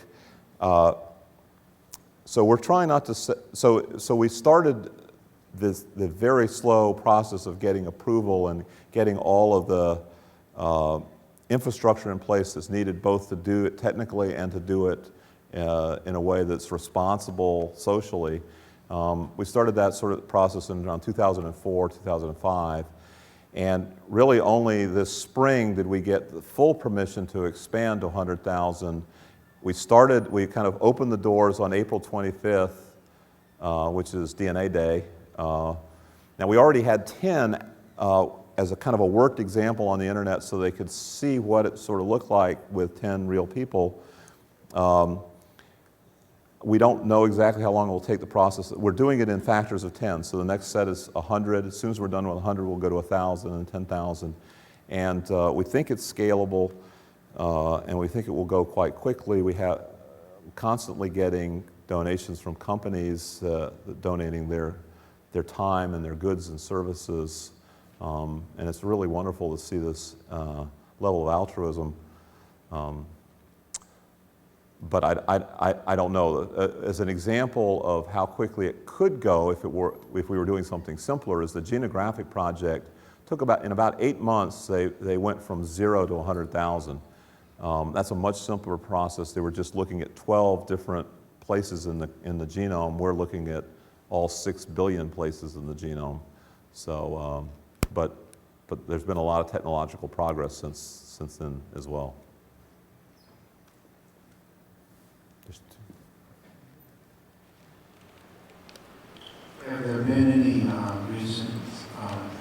So we're trying not to. So we started the very slow process of getting approval and getting all of the infrastructure in place that's needed both to do it technically and to do it in a way that's responsible socially. We started that sort of process in around 2004, 2005. And really only this spring did we get the full permission to expand to 100,000. We kind of opened the doors on April 25th, which is DNA Day. Now we already had 10 as a kind of a worked example on the internet so they could see what it sort of looked like with 10 real people. We don't know exactly how long it will take the process. We're doing it in factors of 10. So the next set is 100. As soon as we're done with 100, we'll go to 1,000 and 10,000. And we think it's scalable, and we think it will go quite quickly. We have constantly getting donations from companies donating their time and their goods and services. And it's really wonderful to see this level of altruism. But I don't know. As an example of how quickly it could go if we were doing something simpler is the Genographic project took in about 8 months, they went from 0 to 100,000. That's a much simpler process. They were just looking at 12 different places in the genome. We're looking at all 6 billion places in the genome. So, but there's been a lot of technological progress since then as well. Have there been any recent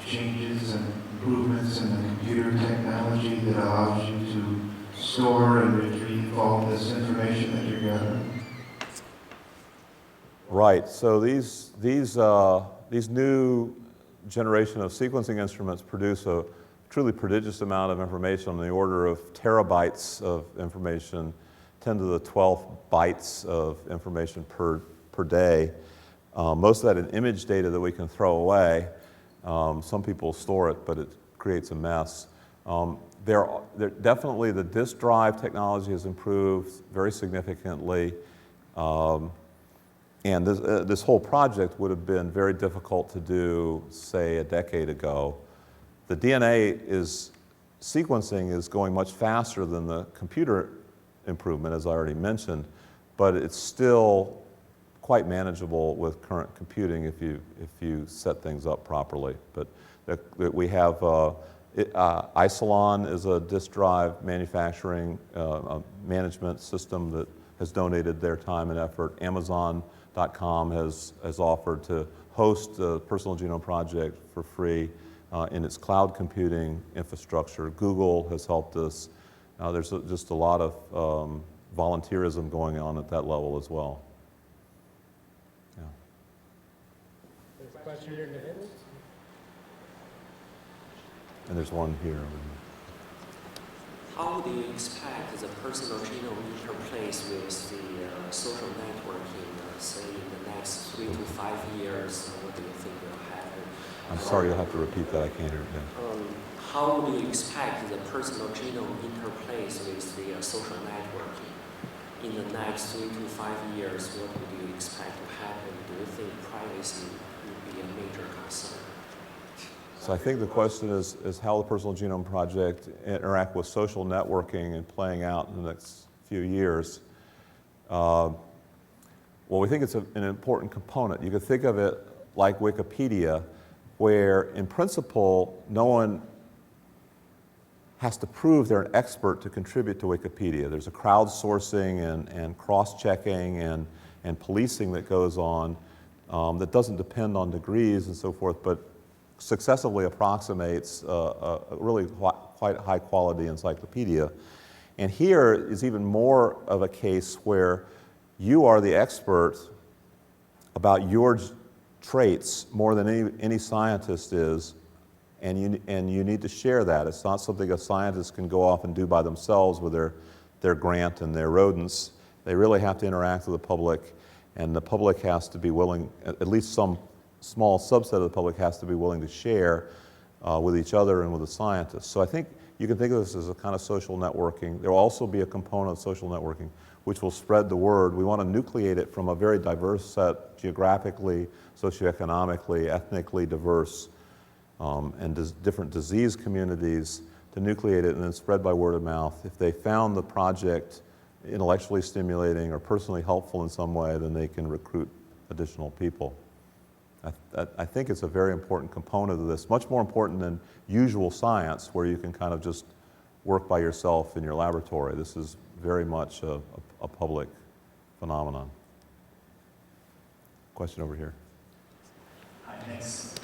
changes and improvements in the computer technology that allows you to store and retrieve all this information that you're gathering? Right. So these new generation of sequencing instruments produce a truly prodigious amount of information on the order of terabytes of information, 10 to the 12th bytes of information per day. Most of that in image data that we can throw away. Some people store it, but it creates a mess. Definitely the disk drive technology has improved very significantly. And this whole project would have been very difficult to do, say, a decade ago. The DNA sequencing is going much faster than the computer improvement, as I already mentioned, but it's still quite manageable with current computing if you set things up properly. But we have Isilon is a disk drive manufacturing management system that has donated their time and effort. Amazon.com has offered to host the Personal Genome Project for free in its cloud computing infrastructure. Google has helped us. There's just a lot of volunteerism going on at that level as well. Yeah. There's a question here in the middle. And there's one here. How do you expect the personal genome interplace with the social networking, say in the next 3 to 5 years? What do you think will happen? I'm sorry, you'll have to repeat that. I can't hear it. How do you expect the personal genome interplace with the social networking? In the next 3 to 5 years, what would you expect to happen? Do you think privacy would be a major concern? So I think the question is how the Personal Genome Project interact with social networking and playing out in the next few years. Well, we think it's an important component. You could think of it like Wikipedia, where in principle, no one has to prove they're an expert to contribute to Wikipedia. There's a crowdsourcing and cross-checking and policing that goes on that doesn't depend on degrees and so forth, but successively approximates a really quite high-quality encyclopedia. And here is even more of a case where you are the expert about your traits more than any scientist is, and you need to share that. It's not something a scientist can go off and do by themselves with their grant and their rodents. They really have to interact with the public, and the public has to be willing, at least some small subset of the public has to be willing to share with each other and with the scientists. So I think you can think of this as a kind of social networking. There will also be a component of social networking which will spread the word. We want to nucleate it from a very diverse set, geographically, socioeconomically, ethnically diverse, and different disease communities, to nucleate it and then spread by word of mouth. If they found the project intellectually stimulating or personally helpful in some way, then they can recruit additional people. I think it's a very important component of this, much more important than usual science, where you can kind of just work by yourself in your laboratory. This is very much a public phenomenon. Question over here. Hi, thanks.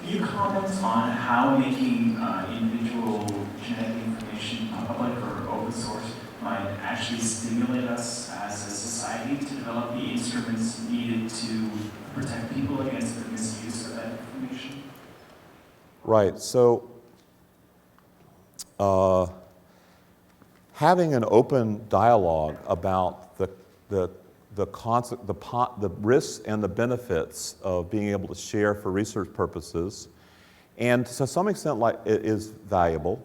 Can you comment on how making individual genetic information public or open source might actually stimulate us as a society to develop the instruments needed to protect people against the misuse of that information? Right. So having an open dialogue about the risks and the benefits of being able to share for research purposes, and to some extent it is valuable,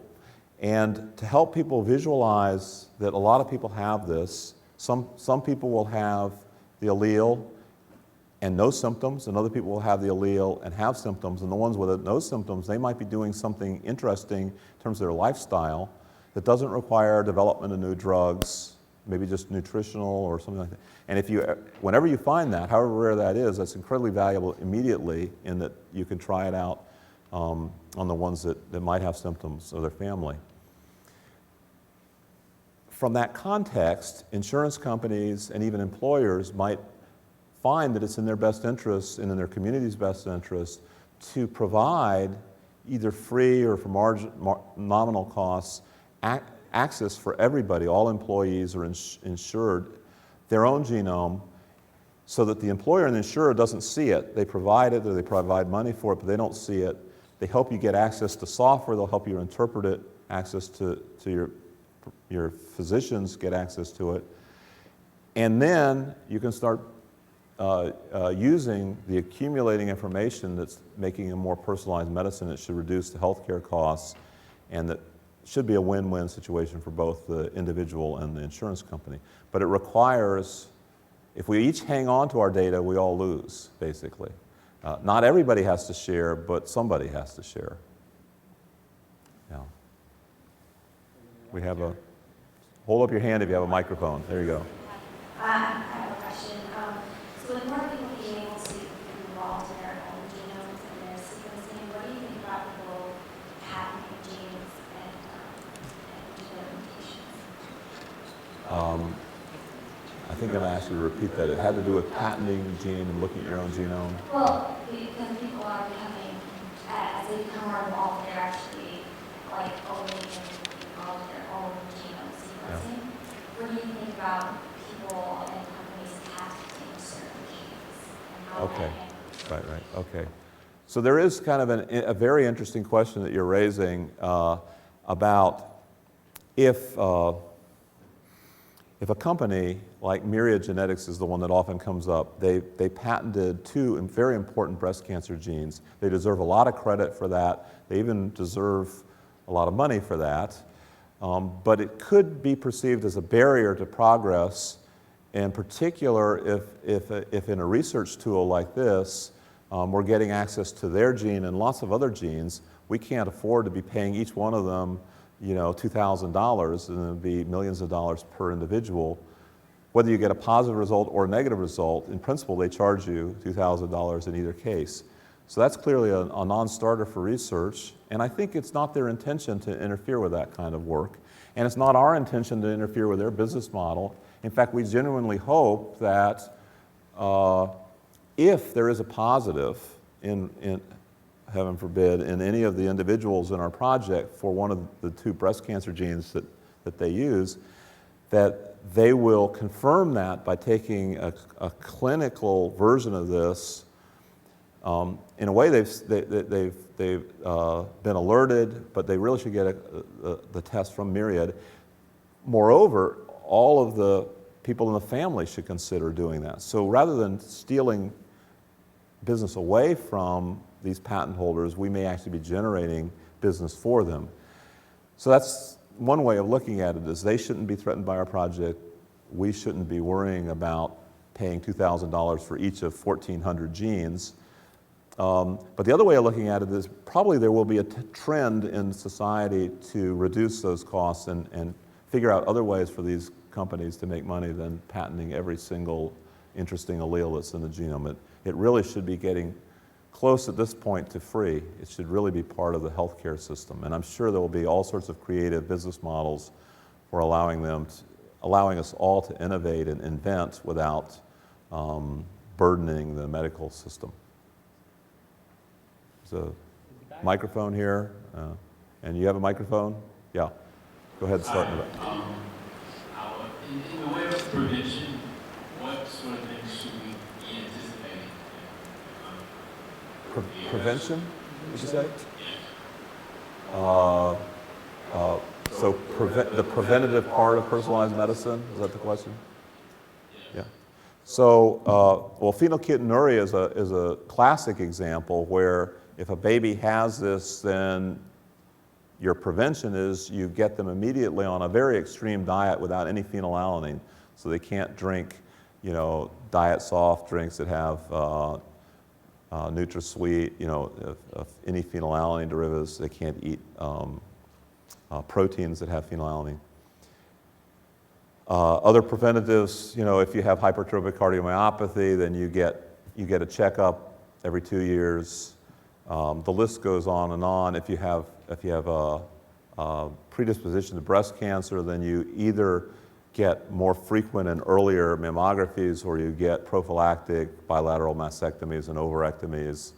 and to help people visualize that a lot of people have this. Some people will have the allele and no symptoms, and other people will have the allele and have symptoms, and the ones with no symptoms, they might be doing something interesting in terms of their lifestyle that doesn't require development of new drugs, maybe just nutritional or something like that. And whenever you find that, however rare that is, that's incredibly valuable immediately, in that you can try it out on the ones that might have symptoms of their family. From that context, insurance companies and even employers might find that it's in their best interest and in their community's best interest to provide, either free or for nominal costs, access for everybody, all employees are insured, their own genome, so that the employer and the insurer doesn't see it. They provide it, or they provide money for it, but they don't see it. They help you get access to software, they'll help you interpret it, access to your physicians get access to it. And then you can start using the accumulating information that's making a more personalized medicine. It should reduce the healthcare costs, and that should be a win-win situation for both the individual and the insurance company. But it requires, if we each hang on to our data, we all lose, basically. Not everybody has to share, but somebody has to share. Yeah. We have hold up your hand if you have a microphone. There you go. I have a question. So with more people being able to be involved in their own genomes and their sequencing, what do you think about people patenting genes and genetic mutations? I think I'm going to ask you to repeat that. It had to do with patenting the gene and looking at your own genome. Well, because people are becoming, as they become more involved, they're actually like owning and involved in their own genome sequencing. Yeah. What do you think about people and companies patenting certain genes? And how Okay. that Right. Okay. So there is kind of a very interesting question that you're raising about if a company like Myriad Genetics is the one that often comes up, they patented 2 very important breast cancer genes. They deserve a lot of credit for that. They even deserve a lot of money for that. But it could be perceived as a barrier to progress, in particular if in a research tool like this, we're getting access to their gene and lots of other genes. We can't afford to be paying each one of them, $2,000, and it would be millions of dollars per individual. Whether you get a positive result or a negative result, in principle, they charge you $2,000 in either case. So that's clearly a non-starter for research, and I think it's not their intention to interfere with that kind of work, and it's not our intention to interfere with their business model. In fact, we genuinely hope that if there is a positive in heaven forbid, in any of the individuals in our project for one of the 2 breast cancer genes that they use, that they will confirm that by taking a clinical version of this. In a way, they've been alerted, but they really should get the test from Myriad. Moreover, all of the people in the family should consider doing that. So rather than stealing business away from these patent holders, we may actually be generating business for them. So that's one way of looking at it, is they shouldn't be threatened by our project. We shouldn't be worrying about paying $2,000 for each of 1,400 genes. But the other way of looking at it is probably there will be a trend in society to reduce those costs and figure out other ways for these companies to make money than patenting every single interesting allele that's in the genome. It really should be getting close at this point to free. It should really be part of the healthcare system. And I'm sure there will be all sorts of creative business models for allowing us all to innovate and invent without burdening the medical system. There's a microphone here, and you have a microphone? Yeah. Go ahead and start. In the way of prevention, what sort of things should we be anticipating? Prevention, did you say? So the preventative part of personalized medicine, is that the question? Yeah. So, well, phenylketonuria is a classic example where if a baby has this, then your prevention is you get them immediately on a very extreme diet without any phenylalanine. So they can't drink, diet soft drinks that have NutraSweet, any phenylalanine derivatives. They can't eat proteins that have phenylalanine. Other preventatives, if you have hypertrophic cardiomyopathy, then you get a checkup every 2 years. The list goes on and on. If you have a predisposition to breast cancer, then you either get more frequent and earlier mammographies, or you get prophylactic bilateral mastectomies and ovarectomies.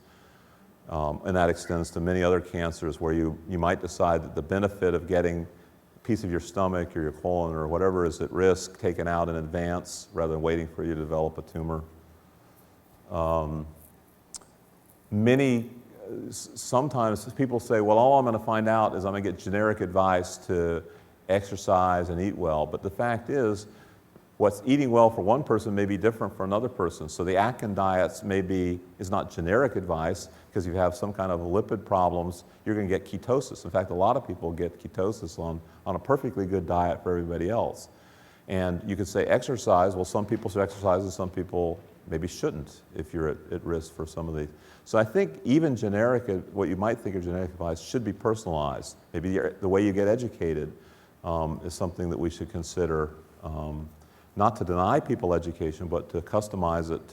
And that extends to many other cancers where you might decide that the benefit of getting a piece of your stomach or your colon or whatever is at risk taken out in advance rather than waiting for you to develop a tumor. Sometimes people say, well, all I'm going to find out is I'm going to get generic advice to exercise and eat well. But the fact is, what's eating well for one person may be different for another person. So the Atkins diets is not generic advice, because if you have some kind of lipid problems, you're going to get ketosis. In fact, a lot of people get ketosis on a perfectly good diet for everybody else. And you could say exercise, well, some people should exercise and some people maybe shouldn't if you're at risk for some of these. So I think even what you might think of generic advice should be personalized. Maybe the way you get educated is something that we should consider, not to deny people education, but to customize it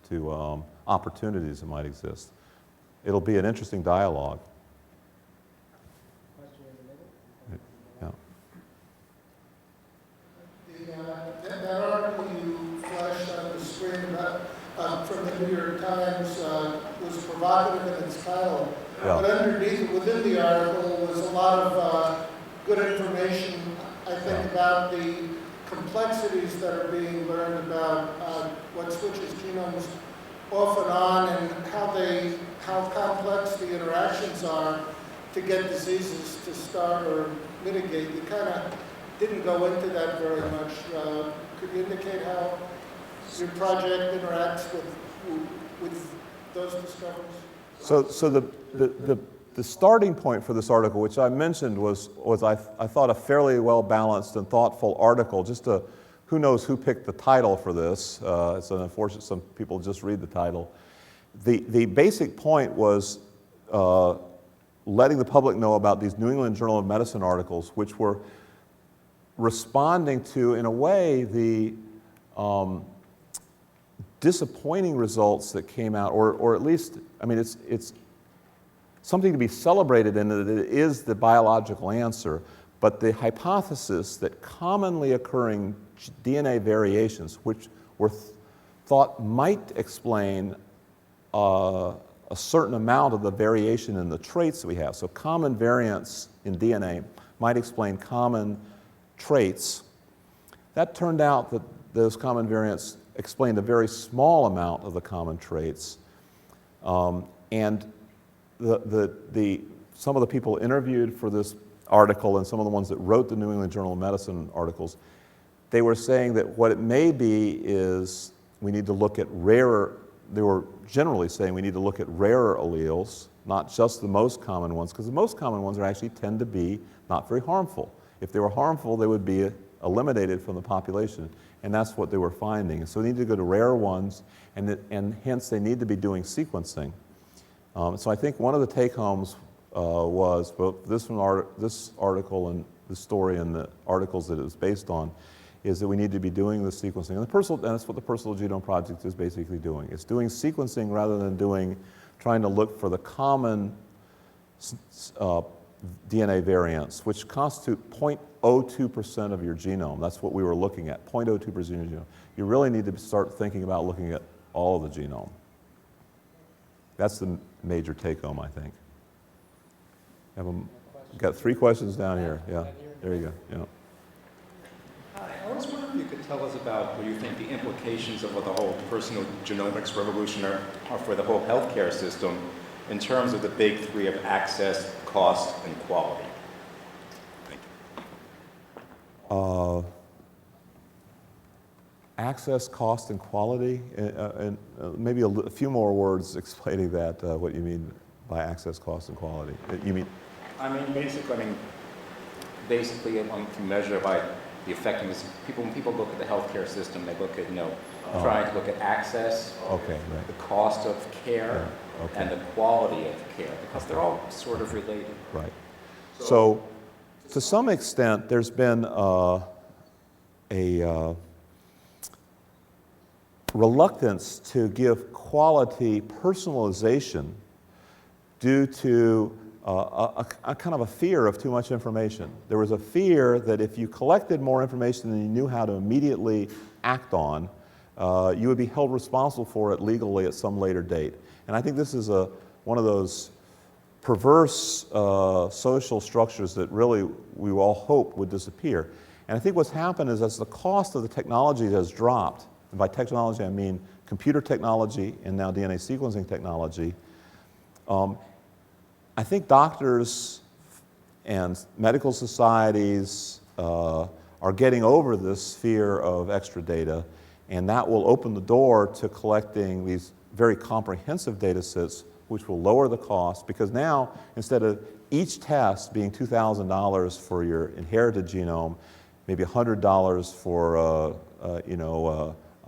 to opportunities that might exist. It'll be an interesting dialogue. That article you flashed on the screen from the New York Times was provocative in its title, but underneath, within the article, was a lot of good information, I think, about the complexities that are being learned about what switches genomes off and on, and how complex the interactions are to get diseases to start or mitigate. You kind of didn't go into that very much. Could you indicate how your project interacts with those discoveries? So the starting point for this article, which I mentioned, was I thought a fairly well balanced and thoughtful article. Who knows who picked the title for this? It's unfortunate some people just read the title. The basic point was letting the public know about these New England Journal of Medicine articles, which were responding to, in a way, the disappointing results that came out, or at least, I mean, it's something to be celebrated in that it is the biological answer, but the hypothesis that commonly occurring DNA variations, which were thought might explain a certain amount of the variation in the traits that we have. So common variants in DNA might explain common traits. That turned out that those common variants explained a very small amount of the common traits. And some of the people interviewed for this article and some of the ones that wrote the New England Journal of Medicine articles, they were saying that what it may be is we need to look at rarer, they were generally saying we need to look at rarer alleles, not just the most common ones, because the most common ones actually tend to be not very harmful. If they were harmful, they would be eliminated from the population, and that's what they were finding. So we need to go to rarer ones, and hence they need to be doing sequencing. So I think one of the take-homes was both this article and the story and the articles that it was based on, is that we need to be doing the sequencing. And that's what the Personal Genome Project is basically doing. It's doing sequencing rather than trying to look for the common DNA variants, which constitute 0.02% of your genome. That's what we were looking at, 0.02% of your genome. You really need to start thinking about looking at all of the genome. That's the major take-home, I think. We've got 3 questions down here. Yeah, there you go. Yeah. Hi, I was wondering if you could tell us about what you think the implications of the whole personal genomics revolution are for the whole healthcare system in terms of the big 3 of access, cost, and quality. Thank you. Access, cost, and quality, and maybe a few more words explaining that, what you mean by access, cost, and quality. You mean? Basically, one can measure by the effectiveness. When people look at the healthcare system, they look at, trying to look at access, the cost of care, and the quality of care, because they're all sort of related. Right. So to some extent, there's been a reluctance to give quality personalization due to a kind of a fear of too much information. There was a fear that if you collected more information than you knew how to immediately act on, you would be held responsible for it legally at some later date. And I think this is one of those perverse social structures that really we all hoped would disappear. And I think what's happened is as the cost of the technology has dropped, and by technology I mean computer technology and now DNA sequencing technology, I think doctors and medical societies are getting over this fear of extra data, and that will open the door to collecting these very comprehensive data sets which will lower the cost, because now instead of each test being $2,000 for your inherited genome, maybe $100 for a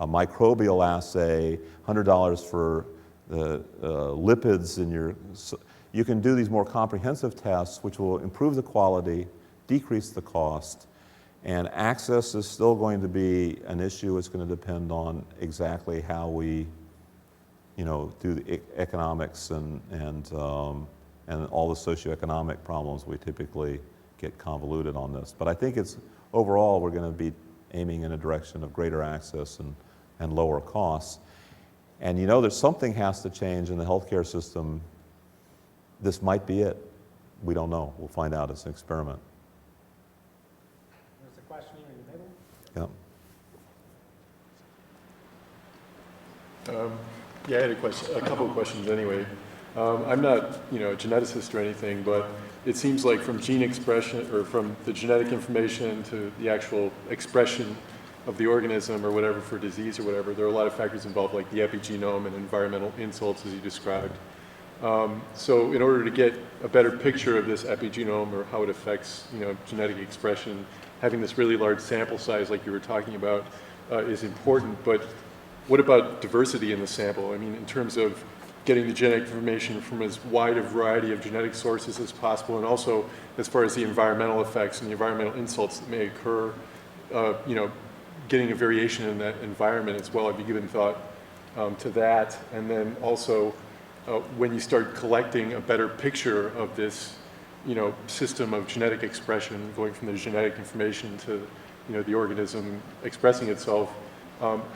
microbial assay, $100 for the lipids in your. You can do these more comprehensive tests which will improve the quality, decrease the cost, and access is still going to be an issue. It's going to depend on exactly how we do the economics and all the socioeconomic problems. We typically get convoluted on this. But I think overall we're going to be aiming in a direction of greater access and lower costs. And there's something has to change in the healthcare system. This might be it. We don't know. We'll find out. It's an experiment. There's a question here in the middle. Yeah. Yeah, I had a couple of questions anyway. I'm not, a geneticist or anything, but it seems like from gene expression or from the genetic information to the actual expression of the organism or whatever for disease or whatever, there are a lot of factors involved, like the epigenome and environmental insults, as you described. So in order to get a better picture of this epigenome or how it affects, genetic expression, having this really large sample size like you were talking about is important. But what about diversity in the sample? I mean, in terms of getting the genetic information from as wide a variety of genetic sources as possible, and also as far as the environmental effects and the environmental insults that may occur, getting a variation in that environment as well. Have you given thought to that? And then also, when you start collecting a better picture of this, system of genetic expression, going from the genetic information to, the organism expressing itself,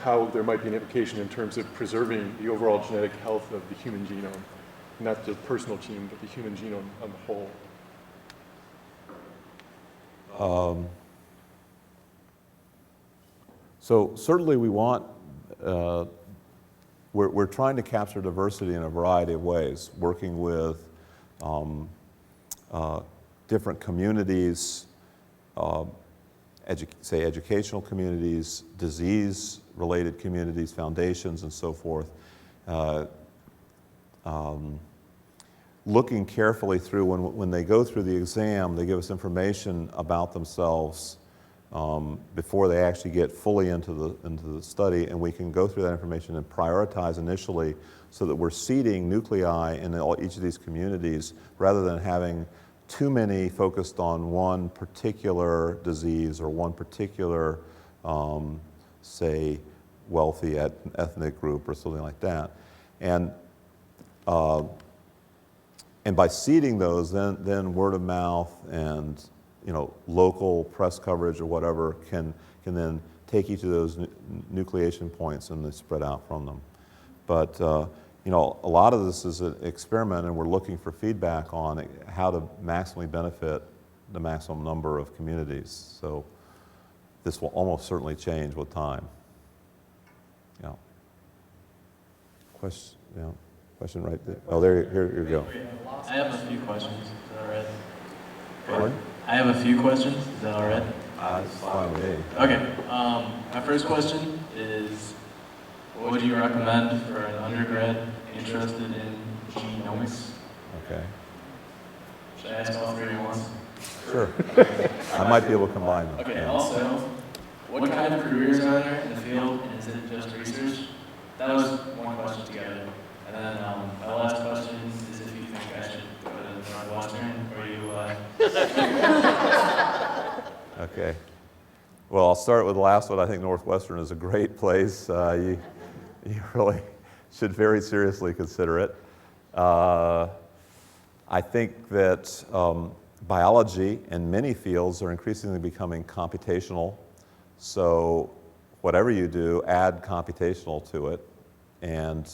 how there might be an implication in terms of preserving the overall genetic health of the human genome, not the personal gene, but the human genome on the whole. So certainly we want, we're trying to capture diversity in a variety of ways, working with different communities, say educational communities, disease-related communities, foundations, and so forth. Looking carefully through, when they go through the exam, they give us information about themselves before they actually get fully into the study, and we can go through that information and prioritize initially so that we're seeding nuclei in each of these communities rather than having too many focused on one particular disease or one particular, say, wealthy ethnic group or something like that. And by seeding those, then word of mouth and local press coverage or whatever can then take each of those nucleation points and they spread out from them. But a lot of this is an experiment, and we're looking for feedback on how to maximally benefit the maximum number of communities. So this will almost certainly change with time. Yeah. Question right there. Oh, here you go. I have a few questions. Is that all right? Pardon? I have a few questions. Is that all right? It's fine with me. Okay. My first question is, what would you recommend for an undergrad interested in genomics? Okay. Should I ask all three at once? Sure. I might be able to combine them. Okay. Yeah. Also, what kind of careers are there in the field, and is it just research? That was one question together. And then my last question is if you think I should go to Northwestern or you. Okay. Well, I'll start with the last one. I think Northwestern is a great place. You really should very seriously consider it. I think that biology and many fields are increasingly becoming computational. So whatever you do, add computational to it and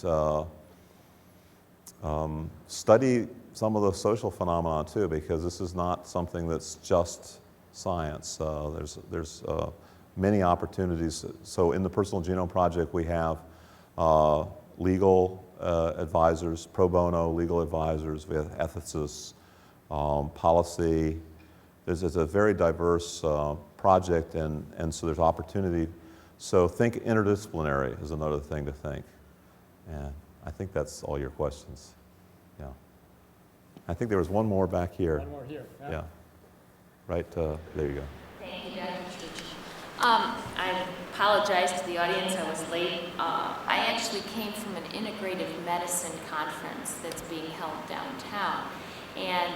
study some of the social phenomena too, because this is not something that's just science. There's many opportunities. So in the Personal Genome Project, we have legal advisors, pro bono legal advisors, we have ethicists, policy. It's a very diverse project, and so there's opportunity. So think interdisciplinary is another thing to think. And I think that's all your questions. Yeah. I think there was one more back here. One more here. Yeah. Right, there you go. Thank you, Dr. Teach. I apologize to the audience, I was late. I actually came from an integrative medicine conference that's being held downtown. And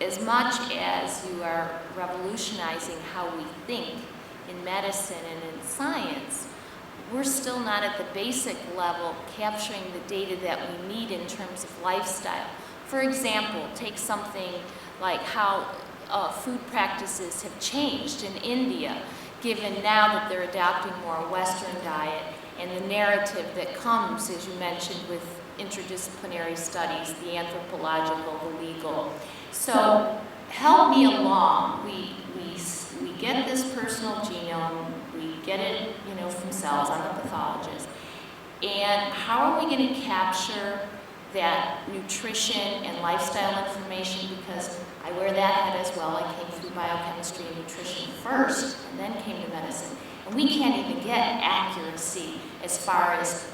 as much as you are revolutionizing how we think in medicine and in science, we're still not at the basic level capturing the data that we need in terms of lifestyle. For example, take something like how food practices have changed in India, given now that they're adopting more Western diet and the narrative that comes, as you mentioned, with interdisciplinary studies, the anthropological, the legal. So help me along. We get this personal genome, we get it, from cells, I'm a pathologist. And how are we going to capture that nutrition and lifestyle information? Because I wear that hat as well. I came through biochemistry and nutrition first, and then came to medicine. And we can't even get accuracy as far as,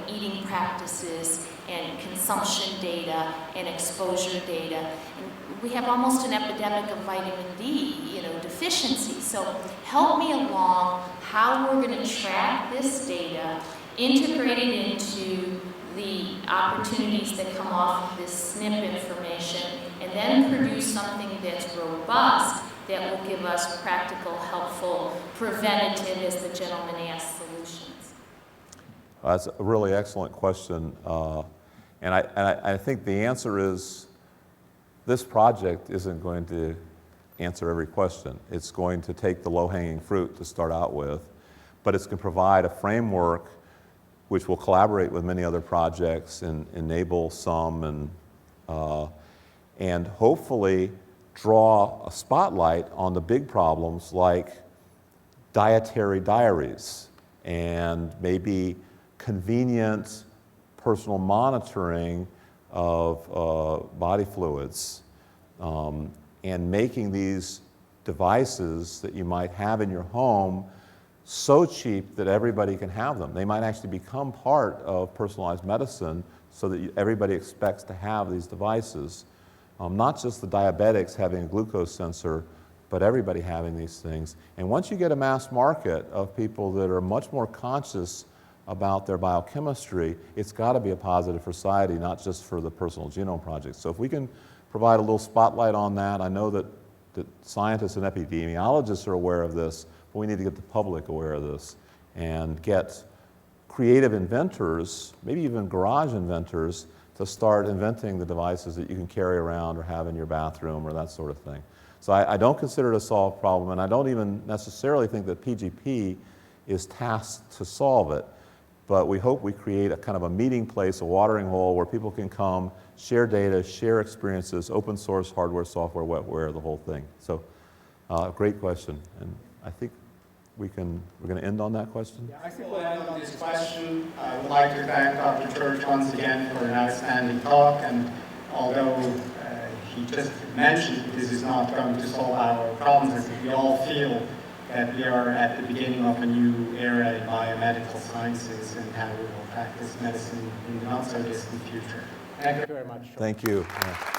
eating practices and consumption data and exposure data. And we have almost an epidemic of vitamin D, deficiency. So help me along how we're going to track this data, integrate it into the opportunities that come off of this SNP information, and then produce something that's robust that will give us practical, helpful, preventative, as the gentleman asked, solutions. That's a really excellent question. And I think the answer is this project isn't going to answer every question. It's going to take the low-hanging fruit to start out with, but it's going to provide a framework which will collaborate with many other projects and enable some and hopefully draw a spotlight on the big problems like dietary diaries and maybe convenient personal monitoring of body fluids, and making these devices that you might have in your home so cheap that everybody can have them. They might actually become part of personalized medicine so that everybody expects to have these devices. Not just the diabetics having a glucose sensor, but everybody having these things. And once you get a mass market of people that are much more conscious about their biochemistry, it's got to be a positive for society, not just for the Personal Genome Project. So if we can provide a little spotlight on that, I know that scientists and epidemiologists are aware of this, but we need to get the public aware of this and get creative inventors, maybe even garage inventors, to start inventing the devices that you can carry around or have in your bathroom or that sort of thing. So I don't consider it a solved problem, and I don't even necessarily think that PGP is tasked to solve it. But we hope we create a kind of a meeting place, a watering hole where people can come, share data, share experiences, open source hardware, software, wetware, the whole thing. So great question. And I think we're going to end on that question. Yeah, I think we'll end on this question. I would like to thank Dr. Church once again for an outstanding talk. And although he just mentioned this is not going to solve our problems, I think we all feel that we are at the beginning of a new era in biomedical sciences and how we will practice medicine in the not so distant future. Thank you very much. Thank you. Yeah.